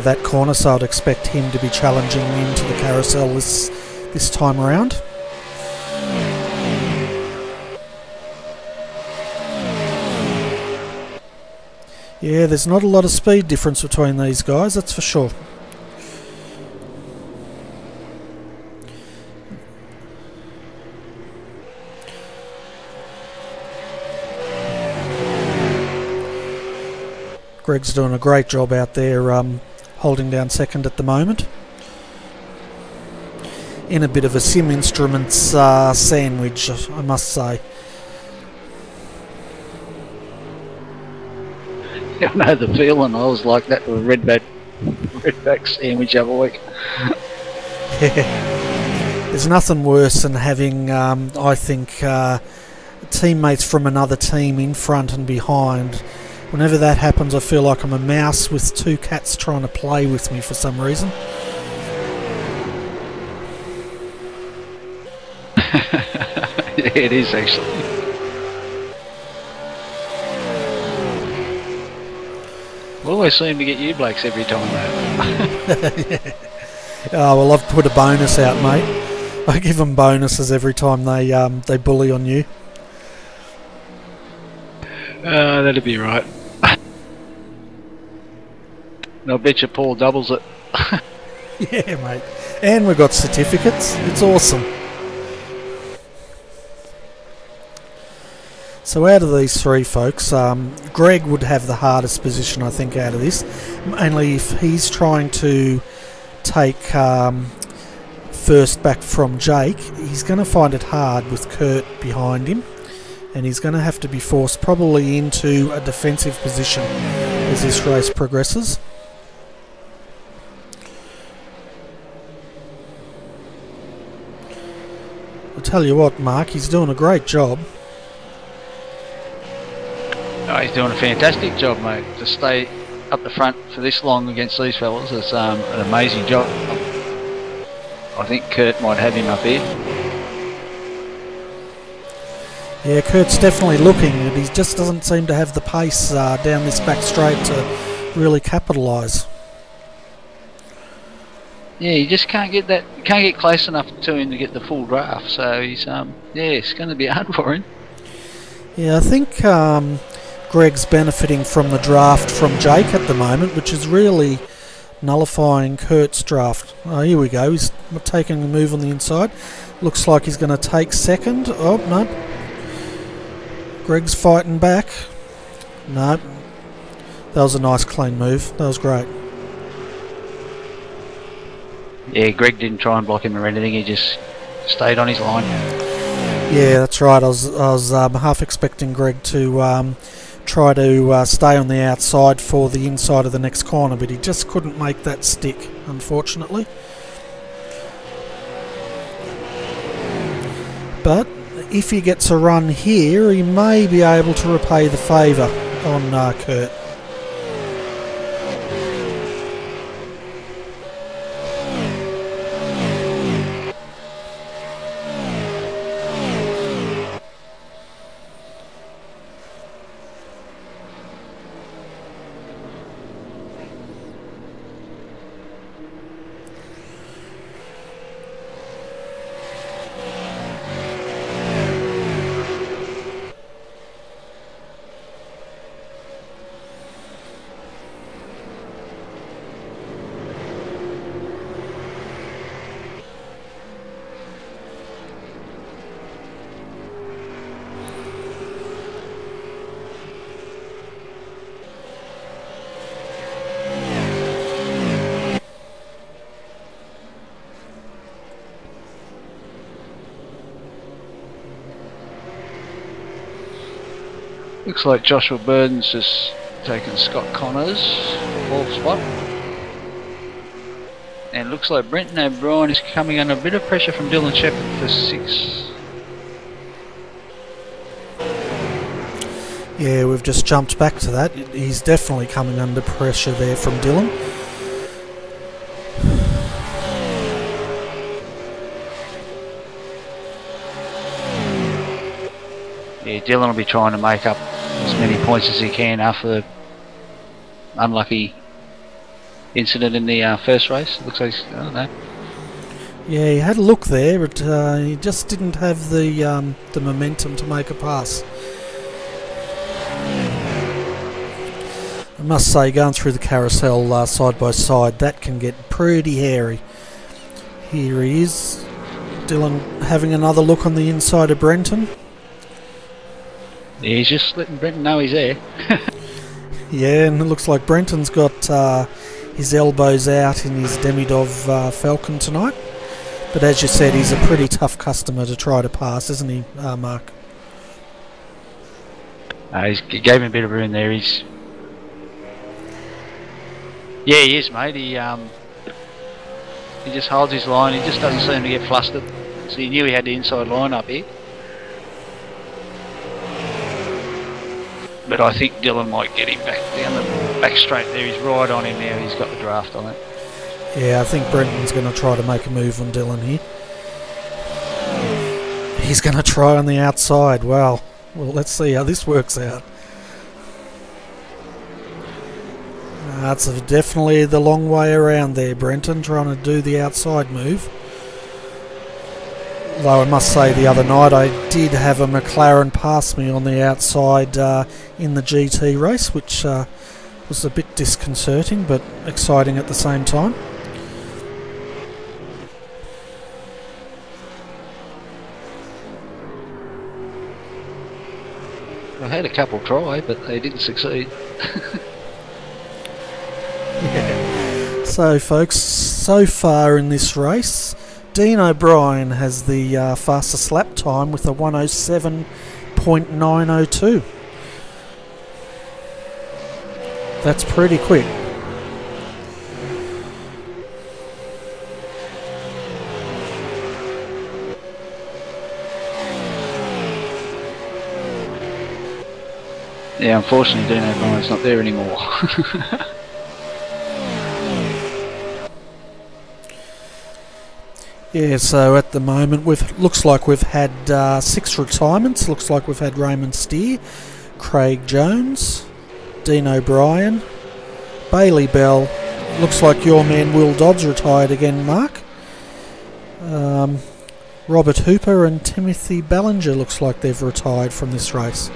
Speaker 1: that corner, so I'd expect him to be challenging into the carousel this time around. Yeah, there's not a lot of speed difference between these guys, that's for sure. Greg's doing a great job out there holding down second at the moment. In a bit of a Sim Instruments sandwich, I must say.
Speaker 2: I know the feeling. I was like that with a redback sandwich the other week.
Speaker 1: Yeah. There's nothing worse than having, I think, teammates from another team in front and behind. Whenever that happens, I feel like I'm a mouse with two cats trying to play with me for some reason.
Speaker 2: Yeah, it is actually. We always seem to get you blokes every time though.
Speaker 1: Yeah. Oh, well, I've put a bonus out, mate. I give them bonuses every time they bully on you.
Speaker 2: That'd be right. I bet you Paul doubles it.
Speaker 1: Yeah, mate. And we've got certificates. It's awesome. So out of these three folks, Greg would have the hardest position, I think, out of this. Mainly if he's trying to take first back from Jake, he's going to find it hard with Kurt behind him. And he's going to have to be forced probably into a defensive position as this race progresses. I'll tell you what, Mark, he's doing a great job.
Speaker 2: Oh, he's doing a fantastic job, mate. To stay up the front for this long against these fellas is an amazing job. I think Kurt might have him up here.
Speaker 1: Yeah, Kurt's definitely looking, and he just doesn't seem to have the pace down this back straight to really capitalise.
Speaker 2: Yeah, you just can't get that. You can't get close enough to him to get the full draft. So he's yeah, it's going to be hard for him. Yeah,
Speaker 1: I think Greg's benefiting from the draft from Jake at the moment, which is really nullifying Kurt's draft. Oh, here we go. He's taking a move on the inside. Looks like he's going to take second. Oh no. Greg's fighting back. No. That was a nice clean move. That was great.
Speaker 2: Yeah, Greg didn't try and block him or anything. He just stayed on his line.
Speaker 1: Yeah, that's right. I was half expecting Greg to try to stay on the outside for the inside of the next corner, but he just couldn't make that stick, unfortunately. But if he gets a run here, he may be able to repay the favour on Kurt.
Speaker 2: Looks like Joshua Burdon's just taken Scott Connors, 4th spot. And looks like Brenton O'Brien is coming under a bit of pressure from Dylan Shepherd for 6th.
Speaker 1: Yeah, we've just jumped back to that. He's definitely coming under pressure there from Dylan.
Speaker 2: Yeah, Dylan will be trying to make up as many points as he can after the unlucky incident in the first race. Looks like I don't know.
Speaker 1: Yeah, he had a look there, but he just didn't have the momentum to make a pass. I must say, going through the carousel side by side, that can get pretty hairy. Here he is, Dylan having another look on the inside of Brenton.
Speaker 2: Yeah, he's just letting Brenton know he's there.
Speaker 1: Yeah, and it looks like Brenton's got his elbows out in his Demidov Falcon tonight. But as you said, he's a pretty tough customer to try to pass, isn't he, Mark?
Speaker 2: He gave him a bit of room there. Yeah, he is, mate. He just holds his line. He just doesn't seem to get flustered. So he knew he had the inside line up here. But I think Dylan might get him back down the back straight there. He's right on him now. He's got the draft on it.
Speaker 1: Yeah, I think Brenton's going to try to make a move on Dylan here. He's going to try on the outside. Well, let's see how this works out. That's definitely the long way around there, Brenton, trying to do the outside move. Though I must say the other night I did have a McLaren pass me on the outside in the GT race, which was a bit disconcerting but exciting at the same time.
Speaker 2: I had a couple try, but they didn't succeed.
Speaker 1: Yeah. So folks, so far in this race, Dean O'Brien has the fastest lap time with a 107.902. That's pretty quick.
Speaker 2: Yeah, unfortunately Dean O'Brien's not there anymore.
Speaker 1: Yeah, so at the moment looks like we've had 6 retirements. Looks like we've had Raymond Steer, Craig Jones, Dean O'Brien, Bailey Bell. Looks like your man Will Dodds retired again, Mark. Robert Hooper and Timothy Ballinger looks like they've retired from this race.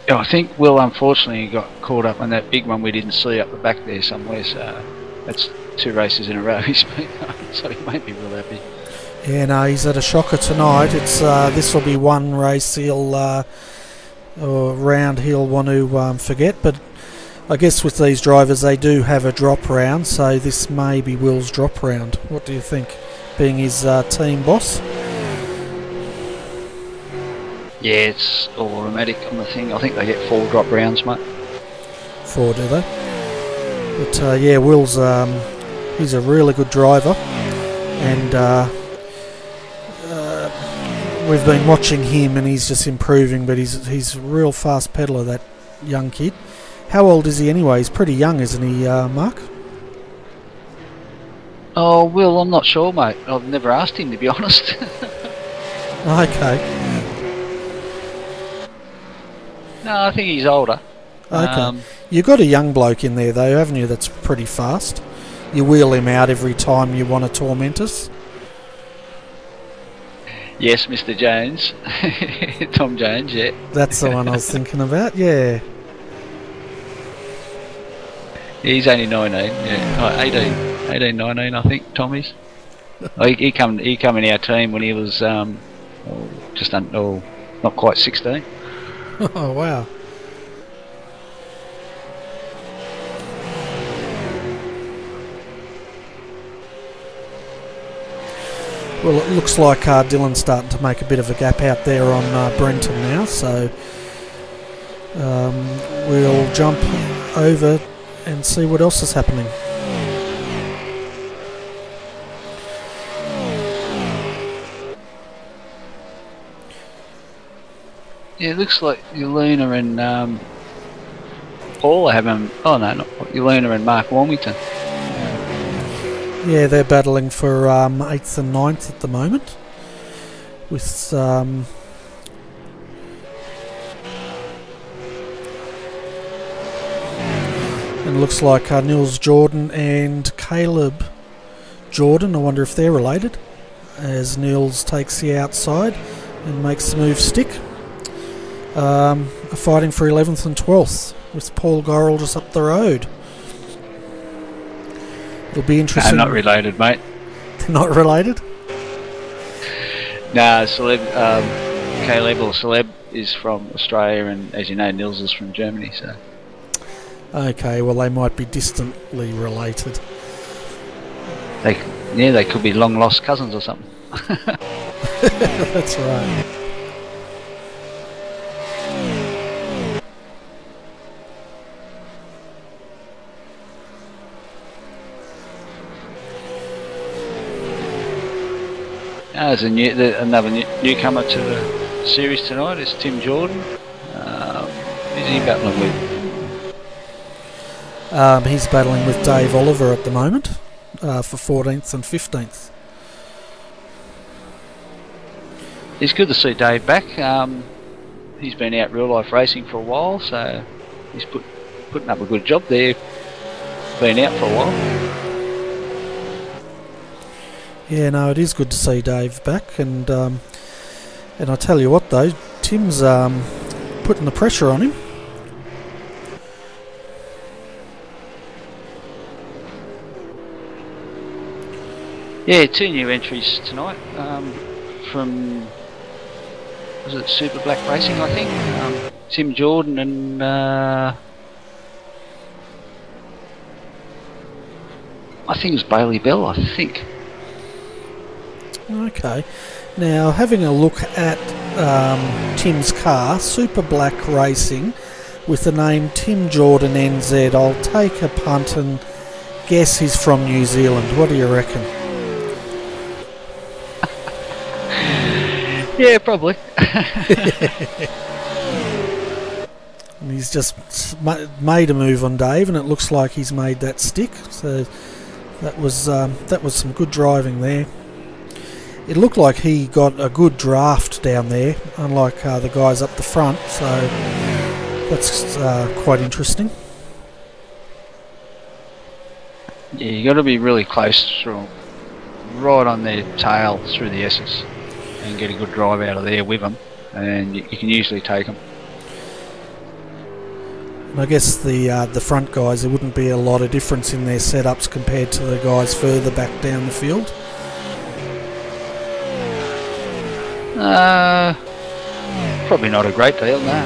Speaker 2: Yeah, I think Will unfortunately got caught up on that big one we didn't see up the back there somewhere, so that's 2 races in a row he's been on, so he won't be real happy.
Speaker 1: Yeah, no, he's at a shocker tonight. It's this will be one race or round he'll want to forget, but I guess with these drivers they do have a drop round, so this may be Will's drop round. What do you think, being his team boss?
Speaker 2: Yeah, it's all automatic on the thing. I think they get 4 drop rounds, mate.
Speaker 1: 4, do they? But yeah, Will's he's a really good driver, and we've been watching him, and he's just improving. But he's a real fast peddler, that young kid. How old is he anyway? He's pretty young, isn't he, Mark?
Speaker 2: Oh, Will, I'm not sure, mate. I've never asked him, to be honest.
Speaker 1: Okay.
Speaker 2: No, I think he's older.
Speaker 1: Okay. You've got a young bloke in there, though, haven't you, that's pretty fast? You wheel him out every time you want to torment us?
Speaker 2: Yes, Mr. Jones. Tom Jones, yeah.
Speaker 1: That's the one I was thinking about, yeah.
Speaker 2: He's only 19, yeah. 18, 19, I think, Tommy's. He come in our team when he was not quite 16.
Speaker 1: Oh, wow. Well, it looks like Dylan's starting to make a bit of a gap out there on Brenton now, so we'll jump over and see what else is happening.
Speaker 2: Yeah, it looks like Yelena and Paul are having... Oh no, not Yelena and Mark Warmington.
Speaker 1: Yeah, they're battling for 8th and 9th at the moment. With... and it looks like Nils Jordan and Caleb Jordan, I wonder if they're related, as Nils takes the outside and makes the move stick. Are fighting for 11th and 12th with Paul Gorrell just up the road. It'll be interesting.
Speaker 2: No, not related, mate.
Speaker 1: Not related?
Speaker 2: Nah, Caleb or Celeb is from Australia, and as you know, Nils is from Germany, so...
Speaker 1: Okay, well they might be distantly related.
Speaker 2: They could be long lost cousins or something.
Speaker 1: That's right.
Speaker 2: There's another newcomer to the series tonight is Tim Jordan. Who's he battling with?
Speaker 1: He's battling with Dave Oliver at the moment for 14th and 15th.
Speaker 2: It's good to see Dave back. He's been out real life racing for a while, so he's putting up a good job there, been out for a while.
Speaker 1: Yeah, no, it is good to see Dave back, and I tell you what though, Tim's putting the pressure on him.
Speaker 2: Yeah, 2 new entries tonight from, was it Super Black Racing, I think? Tim Jordan and I think it was Bailey Bell, I think.
Speaker 1: Okay, now having a look at Tim's car, Super Black Racing, with the name Tim Jordan NZ, I'll take a punt and guess he's from New Zealand. What do you reckon?
Speaker 2: Yeah, probably.
Speaker 1: And he's just made a move on Dave, and it looks like he's made that stick. So that was some good driving there. It looked like he got a good draft down there, unlike the guys up the front. So that's quite interesting.
Speaker 2: Yeah, you got to be really close through, right on their tail through the S's, and get a good drive out of there with them, and you can usually take them.
Speaker 1: And I guess the front guys, there wouldn't be a lot of difference in their setups compared to the guys further back down the field.
Speaker 2: Probably not a great deal, no.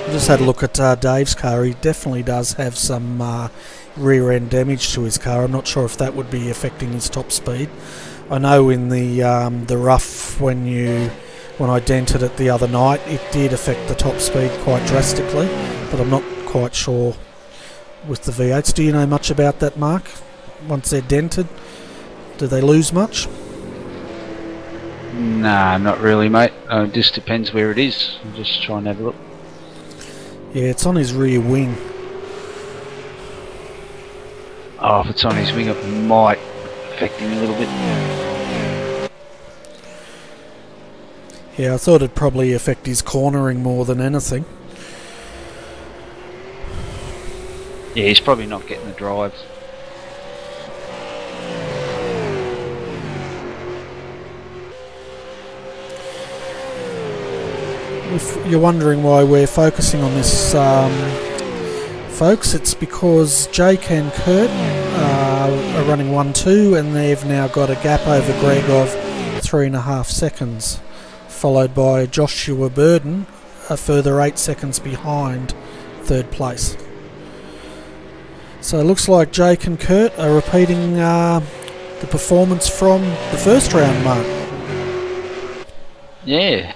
Speaker 1: I just had a look at Dave's car. He definitely does have some rear end damage to his car. I'm not sure if that would be affecting his top speed. I know in the rough when I dented it the other night, it did affect the top speed quite drastically, but I'm not quite sure with the V8s. Do you know much about that, Mark? Once they're dented, do they lose much?
Speaker 2: Nah, not really, mate. It just depends where it is. I'll just try and have a look.
Speaker 1: Yeah, it's on his rear wing.
Speaker 2: Oh, if it's on his wing, it might affect him a little bit.
Speaker 1: Yeah, I thought it'd probably affect his cornering more than anything.
Speaker 2: Yeah, he's probably not getting the drive.
Speaker 1: If you're wondering why we're focusing on this, folks, it's because Jake and Kurt are running 1-2, and they've now got a gap over Greg of 3.5 seconds, followed by Joshua Burdon, a further 8 seconds behind third place. So it looks like Jake and Kurt are repeating the performance from the first round, Mark.
Speaker 2: Yeah,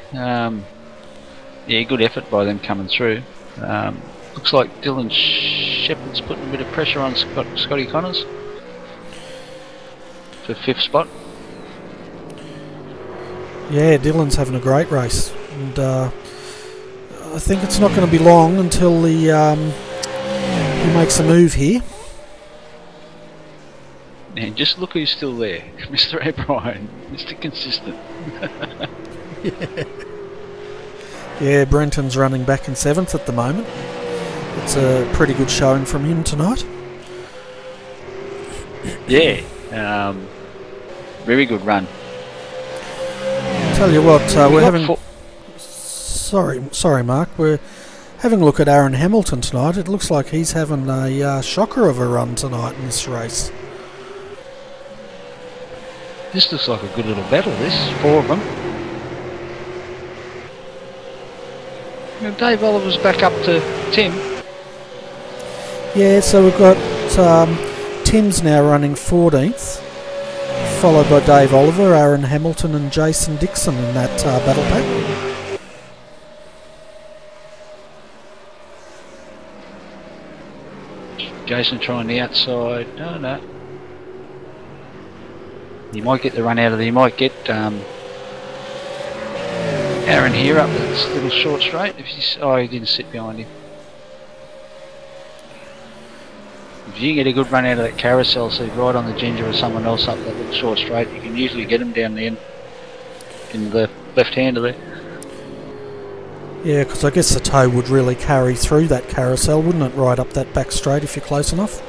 Speaker 2: yeah, good effort by them coming through. Looks like Dylan Shepherd's putting a bit of pressure on Scotty Connors for 5th spot.
Speaker 1: Yeah, Dylan's having a great race, and I think it's not going to be long until he makes a move here.
Speaker 2: And just look who's still there, Mr. O'Brien, Mr. Consistent.
Speaker 1: Yeah, Brenton's running back in 7th at the moment. It's a pretty good showing from him tonight.
Speaker 2: Yeah, very good run.
Speaker 1: Tell you what, we're having... Sorry, Mark. We're having a look at Aaron Hamilton tonight. It looks like he's having a shocker of a run tonight in this race.
Speaker 2: This looks like a good little battle, this. 4 of them. You know, Dave Oliver's back up to Tim.
Speaker 1: Yeah, so we've got Tim's now running 14th, followed by Dave Oliver, Aaron Hamilton and Jason Dixon in that battle pack.
Speaker 2: Jason trying the outside. No. You might get the run out of there. You might get Aaron here up this little short straight. If he's, oh, he didn't sit behind him. If you can get a good run out of that carousel, so right on the ginger or someone else up that little short straight, you can usually get him down the end in the left-hander there.
Speaker 1: Yeah, because I guess the toe would really carry through that carousel, wouldn't it, right up that back straight if you're close enough?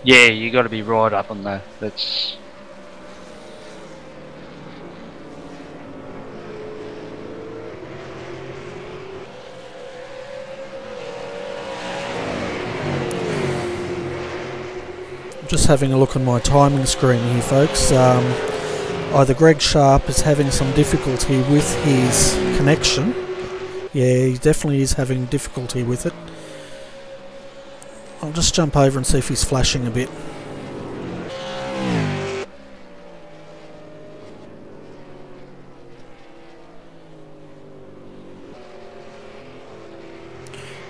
Speaker 2: Yeah, you got to be right up on the. That's.
Speaker 1: Just having a look on my timing screen here, folks. Either Greg Sharp is having some difficulty with his connection. Yeah, he definitely is having difficulty with it. I'll just jump over and see if he's flashing a bit.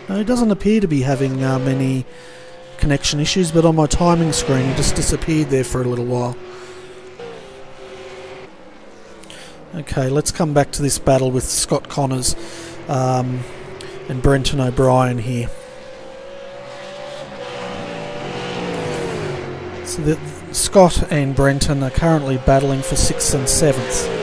Speaker 1: No, he doesn't appear to be having many connection issues, but on my timing screen he just disappeared there for a little while. Okay, let's come back to this battle with Scott Connors and Brenton O'Brien here. So Scott and Brenton are currently battling for 6th and 7th.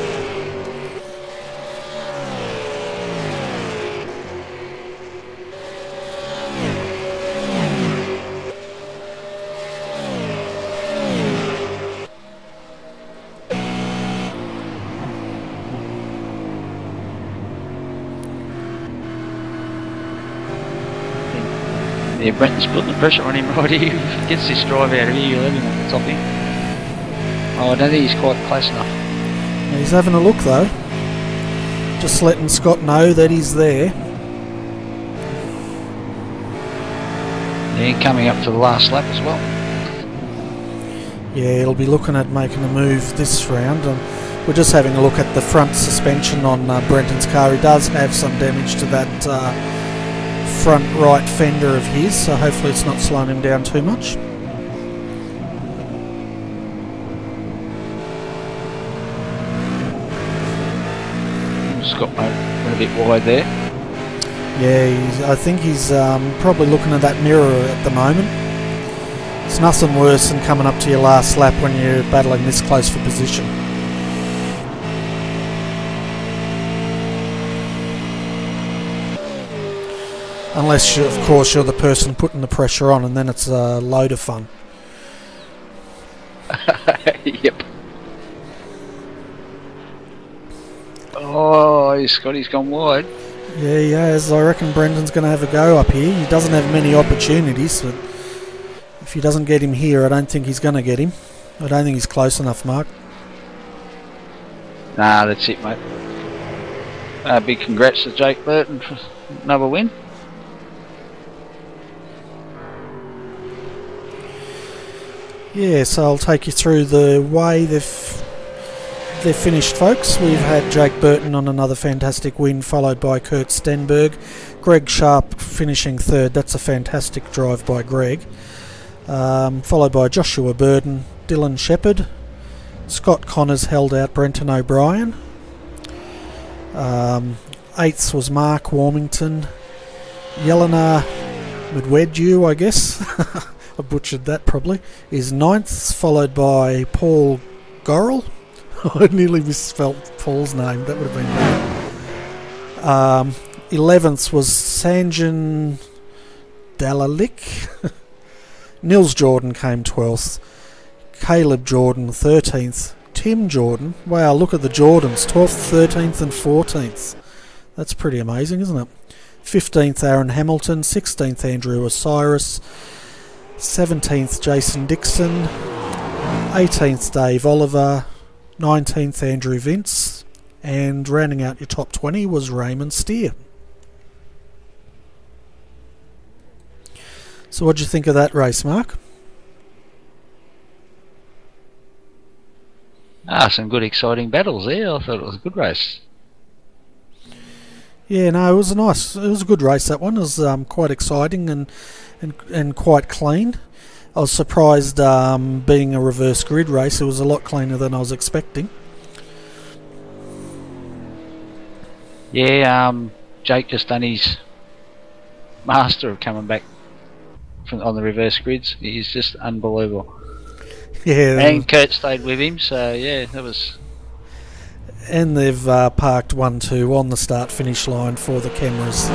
Speaker 2: Yeah, Brenton's putting the pressure on him right here. If he gets this drive out of here, you'll have him at the top here. Oh, I don't think he's quite close enough.
Speaker 1: He's having a look though. Just letting Scott know that he's there.
Speaker 2: Yeah, coming up to the last lap as well.
Speaker 1: Yeah, he'll be looking at making a move this round. We're just having a look at the front suspension on Brenton's car. He does have some damage to that front right fender of his, so hopefully it's not slowing him down too much.
Speaker 2: Scott went a bit wide there.
Speaker 1: Yeah, I think he's probably looking at that mirror at the moment. It's nothing worse than coming up to your last lap when you're battling this close for position. Unless, of course, you're the person putting the pressure on, and then it's a load of fun.
Speaker 2: Yep. Oh, Scotty's gone wide.
Speaker 1: Yeah, he has. I reckon Brendan's going to have a go up here. He doesn't have many opportunities, but if he doesn't get him here, I don't think he's going to get him. I don't think he's close enough, Mark.
Speaker 2: Nah, that's it, mate. Big congrats to Jake Burton for another win.
Speaker 1: Yeah, so I'll take you through the way they've finished, folks. We've had Jake Burton on another fantastic win, followed by Kurt Stenberg. Greg Sharp finishing third. That's a fantastic drive by Greg. Followed by Joshua Burdon, Dylan Shepherd. Scott Connors held out Brenton O'Brien. Eighth was Mark Warmington. Yelena Medwedew, I guess. I butchered that probably. Is ninth, followed by Paul Gorrell. I nearly misspelt Paul's name. That would have been bad. 11th was Sanjan Dalalik. Nils Jordan came 12th. Caleb Jordan 13th. Tim Jordan. Wow, look at the Jordans. 12th, 13th and 14th. That's pretty amazing, isn't it? 15th Aaron Hamilton. 16th Andrew Osiris. 17th Jason Dixon. 18th Dave Oliver. 19th Andrew Vince. And rounding out your top 20 was Raymond Steer. So what do you think of that race, Mark?
Speaker 2: Some good exciting battles there. I thought it was a good race.
Speaker 1: Yeah, no, it was a good race, that one. It was quite exciting and quite clean. I was surprised, being a reverse grid race, it was a lot cleaner than I was expecting.
Speaker 2: Yeah, Jake just done his master of coming back on the reverse grids. He's just unbelievable.
Speaker 1: Yeah,
Speaker 2: and Kurt stayed with him, so yeah, that was.
Speaker 1: And they've parked 1-2 on the start-finish line for the cameras.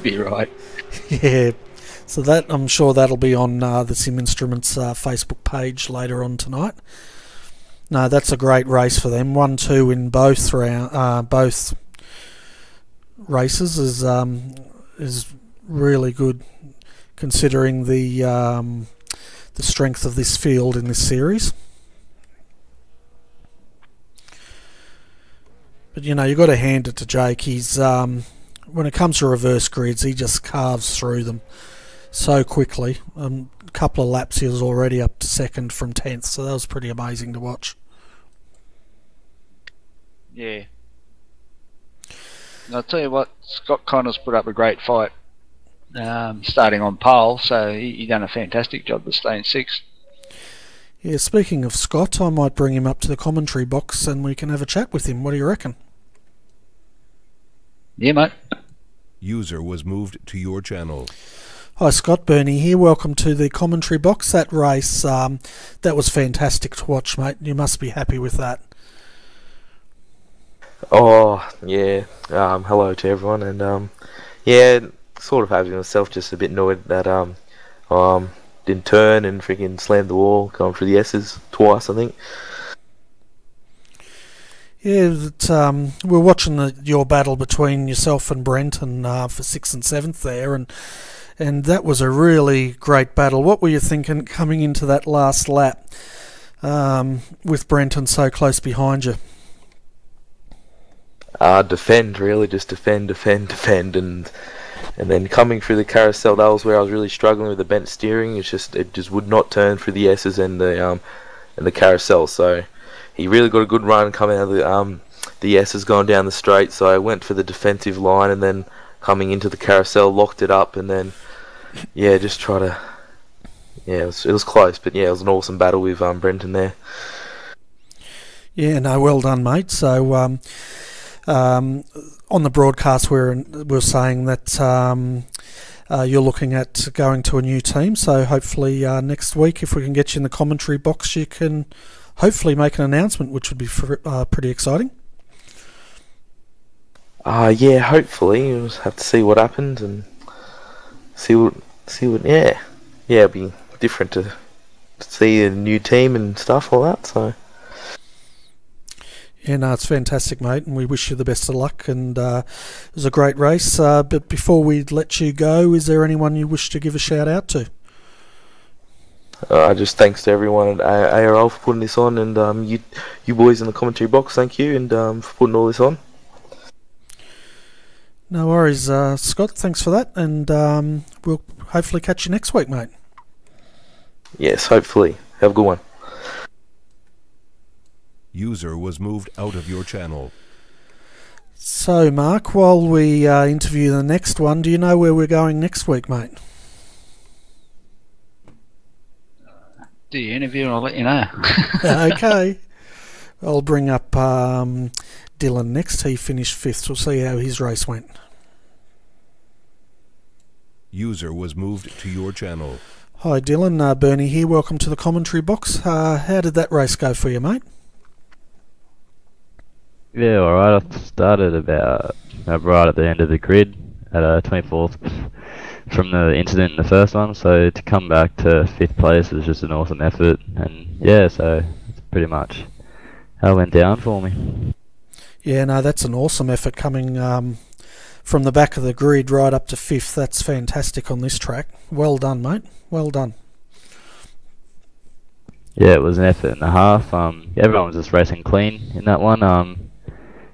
Speaker 2: You're right.
Speaker 1: Yeah, so that I'm sure that'll be on the Sim Instruments Facebook page later on tonight. No, that's a great race for them. 1-2 in both both races is really good, considering the strength of this field in this series. But you know, you've got to hand it to Jake. He's when it comes to reverse grids, he just carves through them so quickly. A couple of laps, he was already up to second from 10th, so that was pretty amazing to watch.
Speaker 2: Yeah. And I'll tell you what, Scott Connors put up a great fight, starting on pole, so he done a fantastic job to stay in sixth.
Speaker 1: Yeah, speaking of Scott, I might bring him up to the commentary box and we can have a chat with him. What do you reckon?
Speaker 2: Yeah, mate.
Speaker 3: User was moved to your channel.
Speaker 1: Hi Scott, Bernie here. Welcome to the commentary box. That race, that was fantastic to watch, mate. You must be happy with that.
Speaker 6: Oh, yeah. Hello to everyone, and yeah, sort of happy myself, just a bit annoyed that didn't turn and freaking slammed the wall, going through the S's twice, I think.
Speaker 1: Yeah, we're watching your battle between yourself and Brenton for 6th and 7th there, and that was a really great battle. What were you thinking coming into that last lap with Brenton so close behind you?
Speaker 6: Defend, really, just defend, and then coming through the carousel, that was where I was really struggling with the bent steering. It just would not turn through the S's and the carousel. So he really got a good run coming out of the S's going down the straight. So I went for the defensive line, and then coming into the carousel, locked it up, and then yeah, just try to. Yeah, it was close, but yeah, it was an awesome battle with Brenton there.
Speaker 1: Yeah, no, well done, mate. So on the broadcast, we're saying that you're looking at going to a new team. So hopefully next week, if we can get you in the commentary box, you can hopefully make an announcement, which would be pretty exciting.
Speaker 6: Yeah, hopefully. We'll just have to see what happens and see what. Yeah, it'll be different to see a new team and stuff, all that. So.
Speaker 1: Yeah, no, it's fantastic, mate, and we wish you the best of luck, and it was a great race. But before we let you go, is there anyone you wish to give a shout out to?
Speaker 6: Just thanks to everyone at ARL for putting this on, and you boys in the commentary box, thank you, and for putting all this on.
Speaker 1: No worries, Scott, thanks for that, and we'll hopefully catch you next week, mate.
Speaker 6: Yes, hopefully. Have a good one.
Speaker 3: User was moved out of your channel.
Speaker 1: So, Mark, while we interview the next one, do you know where we're going next week, mate?
Speaker 2: Do your interview and I'll let you know.
Speaker 1: Okay. I'll bring up Dylan next. He finished 5th. We'll see how his race went.
Speaker 3: User was moved to your channel.
Speaker 1: Hi, Dylan. Bernie here. Welcome to the commentary box. How did that race go for you, mate?
Speaker 7: Yeah, alright. I started about right at the end of the grid at 24th from the incident in the first one, so to come back to 5th place was just an awesome effort, and yeah, so that's pretty much how it went down for me.
Speaker 1: Yeah, no, that's an awesome effort coming from the back of the grid right up to 5th. That's fantastic on this track. Well done, mate. Well done.
Speaker 7: Yeah, it was an effort and a half. Everyone was just racing clean in that one.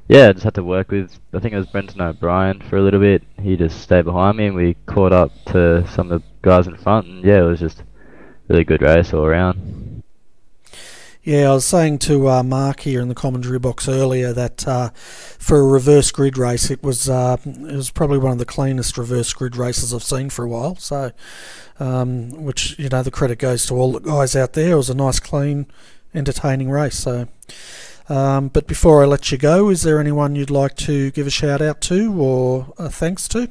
Speaker 7: Yeah, I just had to work with, I think it was Brenton O'Brien for a little bit. He just stayed behind me and we caught up to some of the guys in front, and yeah, it was just a really good race all around.
Speaker 1: Yeah, I was saying to Mark here in the commentary box earlier that for a reverse grid race, it was probably one of the cleanest reverse grid races I've seen for a while. So, which, you know, the credit goes to all the guys out there. It was a nice, clean, entertaining race. So, but before I let you go, is there anyone you'd like to give a shout out to or thanks to?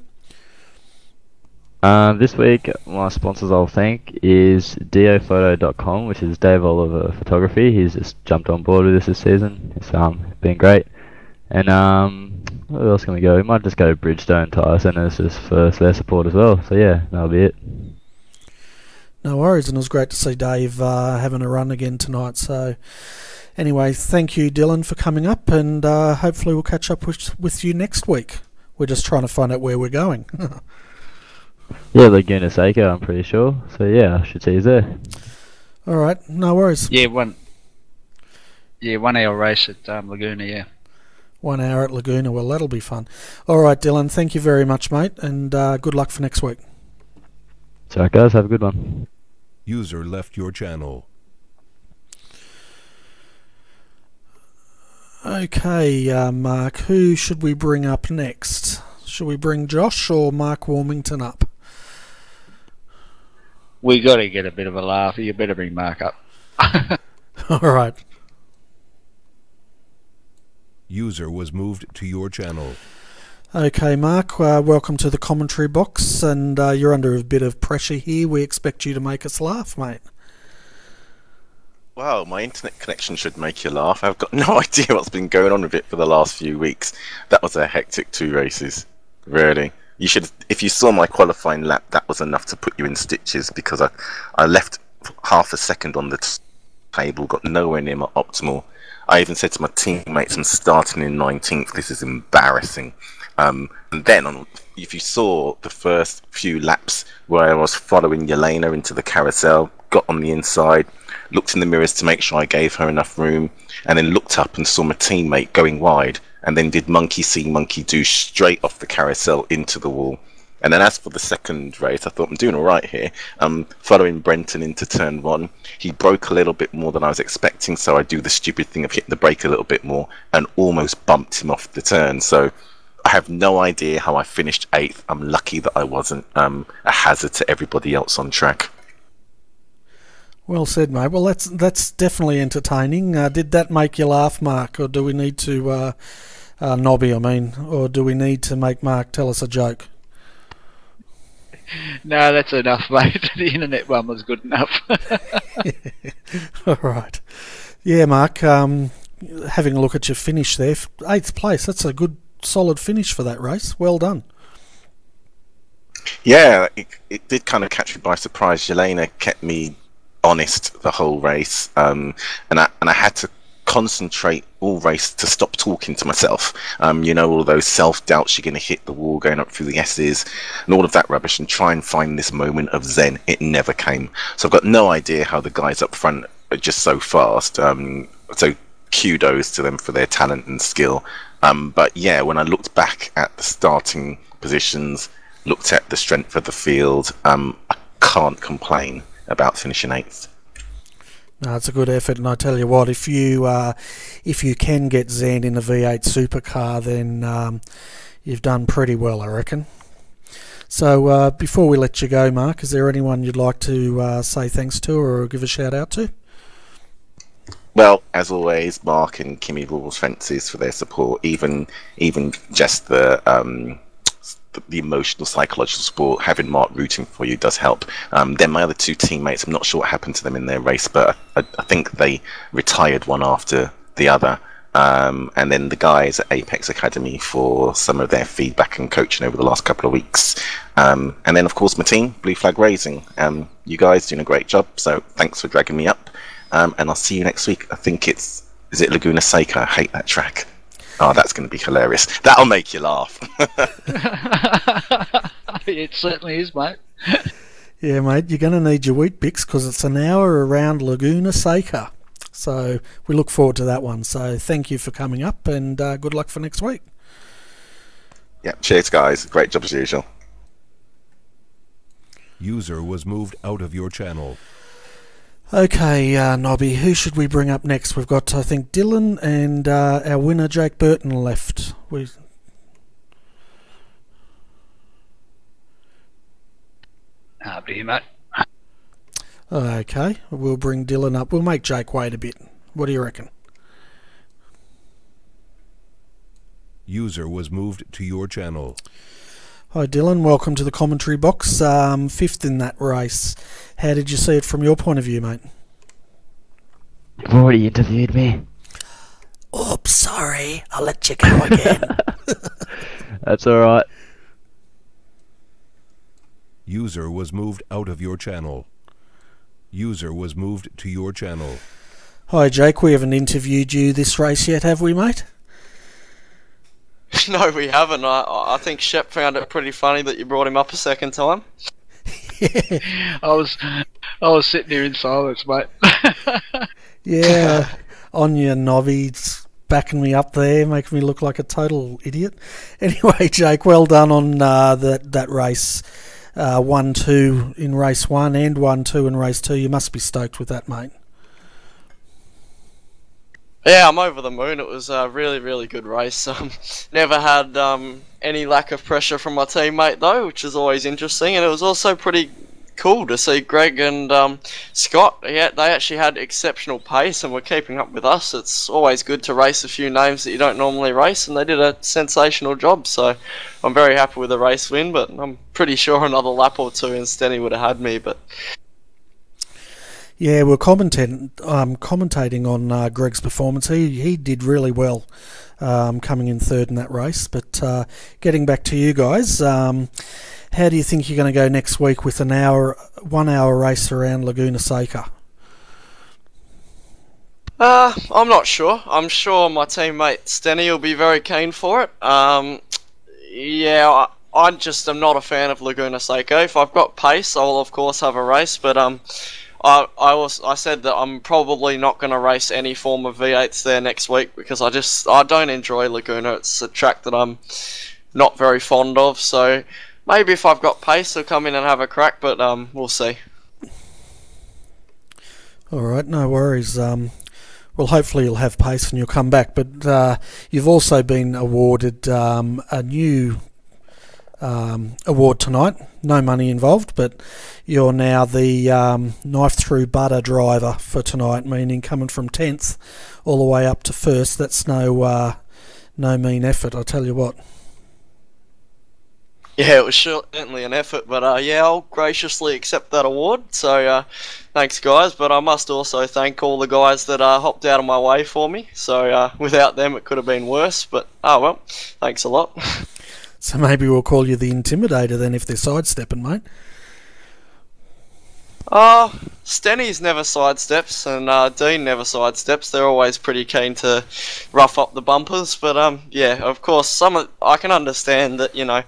Speaker 7: This week, my sponsors I'll thank is dophoto.com, which is Dave Oliver Photography. He's just jumped on board with us this season. It's been great. And where else can we go? We might just go to Bridgestone Tyre Centres just for their support as well. So yeah, that'll be it.
Speaker 1: No worries, and it was great to see Dave having a run again tonight. So anyway, thank you, Dylan, for coming up, and hopefully we'll catch up with you next week. We're just trying to find out where we're going.
Speaker 7: Yeah, Laguna Seca, I'm pretty sure. So yeah, I should see you there.
Speaker 1: All right, no worries.
Speaker 2: Yeah, 1 hour race at Laguna, yeah.
Speaker 1: 1 hour at Laguna, well, that'll be fun. All right, Dylan, thank you very much, mate, and good luck for next week.
Speaker 7: It's all right, guys, have a good one.
Speaker 3: User left your channel.
Speaker 1: Okay, Mark, who should we bring up next? Should we bring Josh or Mark Warmington up?
Speaker 2: We got to get a bit of a laugh. You better bring Mark up.
Speaker 1: All right.
Speaker 3: User was moved to your channel.
Speaker 1: Okay, Mark, welcome to the commentary box, and you're under a bit of pressure here. We expect you to make us laugh, mate.
Speaker 8: Wow, my internet connection should make you laugh. I've got no idea what's been going on with it for the last few weeks. That was a hectic 2 races, really. You should, if you saw my qualifying lap, that was enough to put you in stitches, because I left half a second on the table, got nowhere near my optimal. I even said to my teammates, I'm starting in 19th, this is embarrassing. And then, if you saw the first few laps where I was following Yelena into the carousel, got on the inside, looked in the mirrors to make sure I gave her enough room, and then looked up and saw my teammate going wide, and then did monkey see, monkey do straight off the carousel into the wall. And then as for the second race, I thought I'm doing all right here. Following Brenton into turn 1, he broke a little bit more than I was expecting, so I do the stupid thing of hitting the brake a little bit more and almost bumped him off the turn. So I have no idea how I finished 8th. I'm lucky that I wasn't a hazard to everybody else on track.
Speaker 1: Well said, mate. Well, that's definitely entertaining. Did that make you laugh, Mark, or do we need to Nobby, I mean, or do we need to make Mark tell us a joke?
Speaker 2: No, that's enough, mate. The internet one was good enough.
Speaker 1: All right. Yeah, Mark, having a look at your finish there, 8th place, that's a good, solid finish for that race. Well done.
Speaker 8: Yeah, it did kind of catch me by surprise. Yelena kept me honest the whole race, and I had to concentrate all race to stop talking to myself. You know, all those self-doubts, you're going to hit the wall going up through the S's and all of that rubbish, and try and find this moment of zen. It never came. So I've got no idea how the guys up front are just so fast. So kudos to them for their talent and skill. But yeah, when I looked back at the starting positions, looked at the strength of the field, I can't complain about finishing 8th.
Speaker 1: No, it's a good effort, and I tell you what, if you can get Zand in a V8 supercar, then you've done pretty well, I reckon. So before we let you go, Mark, is there anyone you'd like to say thanks to or give a shout out to?
Speaker 8: Well, as always, Mark and Kimmy Rules Fences for their support, even just the emotional, psychological support. Having Mark rooting for you does help. Then my other 2 teammates, I'm not sure what happened to them in their race, but I think they retired one after the other. And then the guys at Apex Academy for some of their feedback and coaching over the last couple of weeks. And then, of course, my team, Blue Flag Racing. You guys doing a great job, so thanks for dragging me up. And I'll see you next week. I think is it Laguna Seca? I hate that track. Oh, that's going to be hilarious. That'll make you laugh.
Speaker 2: It certainly is, mate.
Speaker 1: Yeah, mate, you're going to need your wheat bix because it's an hour around Laguna Seca. So we look forward to that one. So thank you for coming up, and good luck for next week.
Speaker 8: Yeah, cheers, guys. Great job as usual.
Speaker 3: User was moved out of your channel.
Speaker 1: Okay, Nobby, who should we bring up next? We've got, I think, Dylan and our winner, Jake Burton, left.
Speaker 2: Up to you, mate.
Speaker 1: Okay, we'll bring Dylan up. We'll make Jake wait a bit. What do you reckon?
Speaker 3: User was moved to your channel.
Speaker 1: Hi Dylan, welcome to the commentary box. 5th in that race. How did you see it from your point of view, mate?
Speaker 7: You've already interviewed me.
Speaker 1: Oops, sorry. I'll let you go again.
Speaker 7: That's alright.
Speaker 3: User was moved out of your channel. User was moved to your channel.
Speaker 1: Hi Jake, we haven't interviewed you this race yet, have we, mate?
Speaker 4: No, we haven't. I think Shep found it pretty funny that you brought him up a second time.
Speaker 1: Yeah.
Speaker 2: I was sitting here in silence, mate.
Speaker 1: Yeah, Anya Nobby's backing me up there, making me look like a total idiot. Anyway, Jake, well done on that race. 1-2 in race 1 and 1-2 in race 2. You must be stoked with that, mate.
Speaker 4: Yeah, I'm over the moon. It was a really, really good race. Never had any lack of pressure from my teammate though, which is always interesting. And it was also pretty cool to see Greg and Scott. Yeah, they actually had exceptional pace and were keeping up with us. It's always good to race a few names that you don't normally race, and they did a sensational job. So I'm very happy with the race win, but I'm pretty sure another lap or 2 and Stenny would have had me. But
Speaker 1: yeah, we're commentating on Greg's performance. He did really well coming in 3rd in that race. But getting back to you guys, how do you think you're going to go next week with 1 hour race around Laguna Seca?
Speaker 4: I'm not sure. I'm sure my teammate Stenny will be very keen for it. Yeah, I just am not a fan of Laguna Seca. If I've got pace, I'll of course have a race, but I said that I'm probably not going to race any form of V8s there next week because I don't enjoy Laguna. It's a track that I'm not very fond of, so maybe if I've got pace I'll come in and have a crack, but we'll see.
Speaker 1: Alright, no worries. Well, hopefully you'll have pace and you'll come back, but you've also been awarded a new award tonight. No money involved, but you're now the knife through butter driver for tonight, meaning coming from 10th all the way up to 1st. That's no mean effort, I tell you what.
Speaker 4: Yeah, it was certainly an effort, but yeah, I'll graciously accept that award. So thanks, guys. But I must also thank all the guys that hopped out of my way for me. So without them, it could have been worse. But oh well, thanks a lot.
Speaker 1: So maybe we'll call you the Intimidator then if they're sidestepping, mate.
Speaker 4: Stenny's never sidesteps and Dean never sidesteps. They're always pretty keen to rough up the bumpers. But yeah, of course, I can understand that, you know,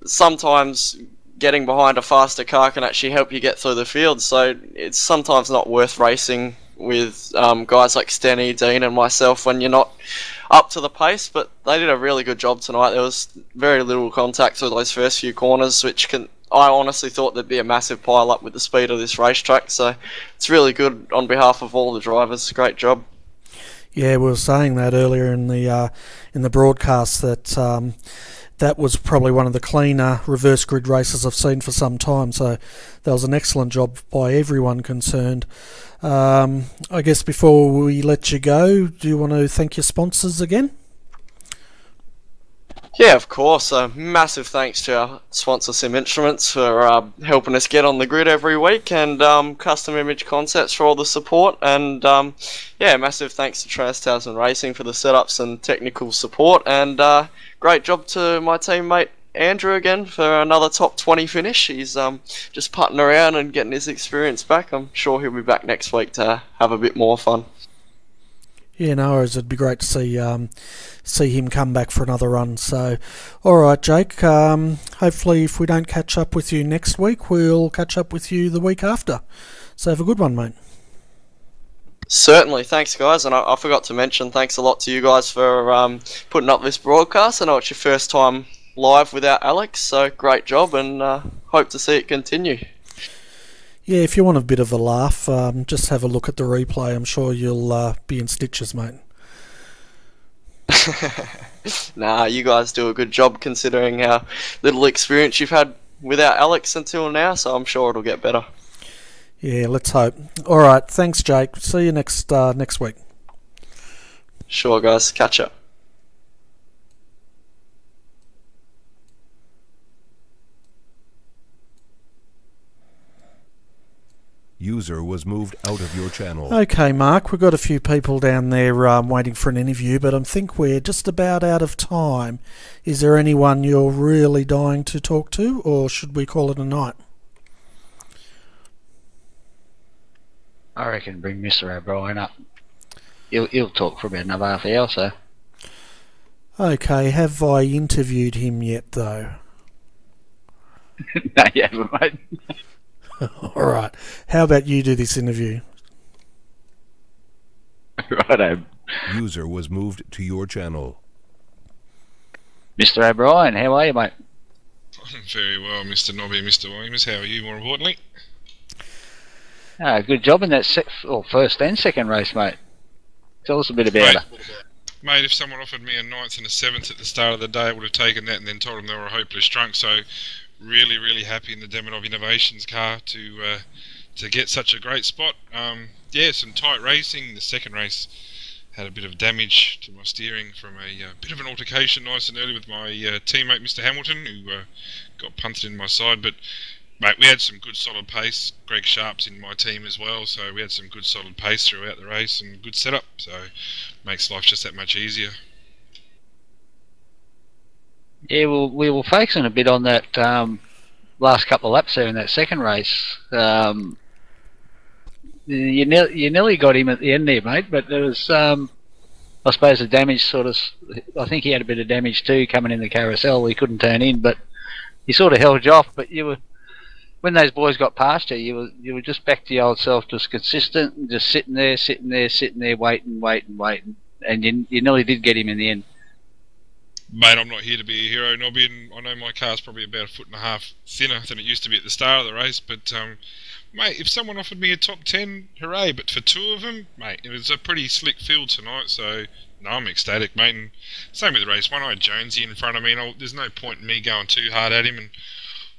Speaker 4: sometimes getting behind a faster car can actually help you get through the field. So it's sometimes not worth racing with guys like Stenny, Dean and myself when you're not up to the pace, but they did a really good job tonight. There was very little contact through those first few corners, I honestly thought there'd be a massive pile up with the speed of this racetrack, so it's really good on behalf of all the drivers. Great job.
Speaker 1: Yeah, we were saying that earlier in the broadcast that that was probably one of the cleaner reverse grid races I've seen for some time, so that was an excellent job by everyone concerned. I guess before we let you go, do you want to thank your sponsors again?
Speaker 4: Yeah, of course. Massive thanks to our sponsor Sim Instruments for helping us get on the grid every week, and Custom Image Concepts for all the support, and yeah, massive thanks to Trans-Tasman Racing for the setups and technical support, and great job to my teammate Andrew again for another top 20 finish. He's just putting around and getting his experience back. I'm sure he'll be back next week to have a bit more fun.
Speaker 1: Yeah, no worries. It'd be great to see him come back for another run. So, all right, Jake. Hopefully, if we don't catch up with you next week, we'll catch up with you the week after. So have a good one, mate.
Speaker 4: Certainly, thanks guys, and I forgot to mention thanks a lot to you guys for putting up this broadcast. I know it's your first time live without Alex, so great job, and hope to see it continue.
Speaker 1: Yeah, if you want a bit of a laugh, just have a look at the replay. I'm sure you'll be in stitches, mate.
Speaker 4: Nah, you guys do a good job considering how little experience you've had without Alex until now, so I'm sure it'll get better.
Speaker 1: Yeah, let's hope. All right, thanks, Jake. See you next week.
Speaker 4: Sure, guys. Catch up.
Speaker 3: User was moved out of your channel.
Speaker 1: Okay, Mark, we've got a few people down there waiting for an interview, but I think we're just about out of time. Is there anyone you're really dying to talk to, or should we call it a night?
Speaker 2: I reckon bring Mr. O'Brien up. He'll talk for about another half hour or so.
Speaker 1: Okay, have I interviewed him yet, though?
Speaker 2: No, you haven't, mate.
Speaker 1: Alright, how about you do this interview?
Speaker 2: Righto.
Speaker 3: User was moved to your channel.
Speaker 2: Mr. O'Brien, how are you, mate?
Speaker 9: I'm very well, Mr. Nobby, Mr. Williams. How are you, more importantly?
Speaker 2: Good job in that first and second race, mate. Tell us a bit about it.
Speaker 9: Mate, if someone offered me a 9th and a 7th at the start of the day, I would have taken that and then told them they were hopeless drunk. So, really, really happy in the Demonov Innovations car to get such a great spot. Yeah, some tight racing. The second race had a bit of damage to my steering from a bit of an altercation nice and early with my teammate Mr. Hamilton, who got punted in my side. But mate, we had some good solid pace. Greg Sharp's in my team as well, so we had some good solid pace throughout the race and good setup. So makes life just that much easier.
Speaker 2: Yeah, well, we were focusing a bit on that last couple of laps there in that second race. You nearly got him at the end there, mate, but there was, I suppose, the damage sort of... I think he had a bit of damage too coming in the carousel. He couldn't turn in, but he sort of held you off. But you were... When those boys got past you, you were just back to your old self, just consistent, and just sitting there, waiting, and you nearly did get him in the end.
Speaker 9: Mate, I'm not here to be a hero, Nobby, and I know my car's probably about 1.5 foot thinner than it used to be at the start of the race, but, mate, if someone offered me a top 10, hooray, but for two of them, mate, it was a pretty slick field tonight, so, no, I'm ecstatic, mate, and same with the race one. I had Jonesy in front of me, and there's no point in me going too hard at him, and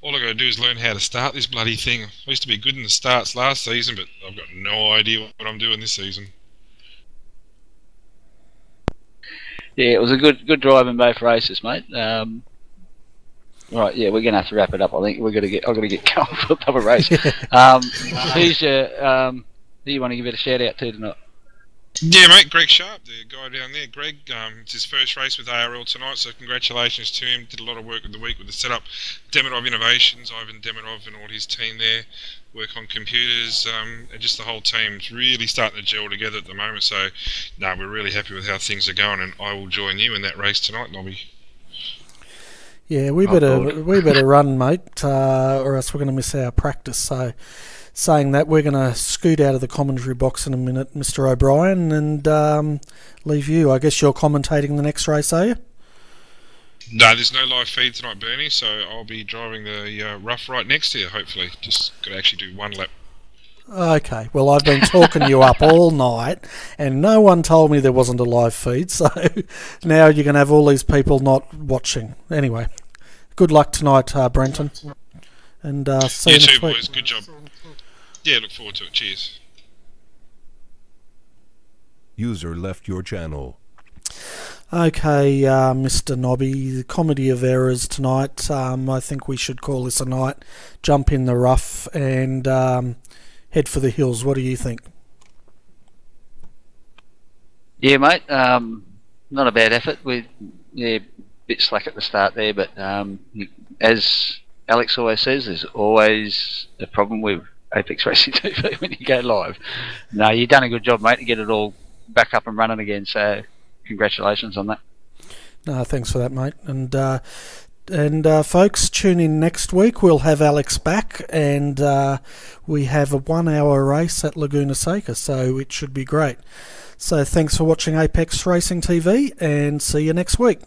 Speaker 9: all I've got to do is learn how to start this bloody thing. I used to be good in the starts last season, but I've got no idea what I'm doing this season.
Speaker 2: Yeah, it was a good drive in both races, mate. Right, yeah, we're gonna have to wrap it up. I think I've got to get going for another race. Who's your who you want to give it a shout out to tonight?
Speaker 9: Yeah, mate, Greg Sharp, the guy down there. Greg, it's his first race with ARL tonight, so congratulations to him. Did a lot of work with the week with the setup. Demonov Innovations, Ivan Demonov and all his team there work on computers, and just the whole team's really starting to gel together at the moment. So, no, we're really happy with how things are going, and I will join you in that race tonight, Nobby.
Speaker 1: Yeah, we better run, mate, or else we're going to miss our practice. So, saying that, we're going to scoot out of the commentary box in a minute, Mr. O'Brien, and leave you. I guess you're commentating the next race, are you?
Speaker 9: No, there's no live feed tonight, Bernie, so I'll be driving the rough right next to you, hopefully. Just got to actually do one lap.
Speaker 1: Okay, well, I've been talking you up all night, and no one told me there wasn't a live feed, so now you're going to have all these people not watching. Anyway, good luck tonight, Brenton. And see you next
Speaker 9: too,
Speaker 1: week.
Speaker 9: boys. Good job. Yeah, look forward to it. Cheers.
Speaker 3: User left your channel.
Speaker 1: Okay, Mr. Nobby, the comedy of errors tonight. I think we should call this a night. Jump in the rough and head for the hills. What do you think?
Speaker 2: Yeah, mate. Not a bad effort. A bit slack at the start there, but as Alex always says, there's always a problem with Apex Racing TV when you go live. No, you've done a good job, mate, to get it all back up and running again. So, congratulations on that.
Speaker 1: No, thanks for that, mate. And folks, tune in next week. We'll have Alex back, and we have a 1 hour race at Laguna Seca, so it should be great. So thanks for watching Apex Racing TV, and see you next week.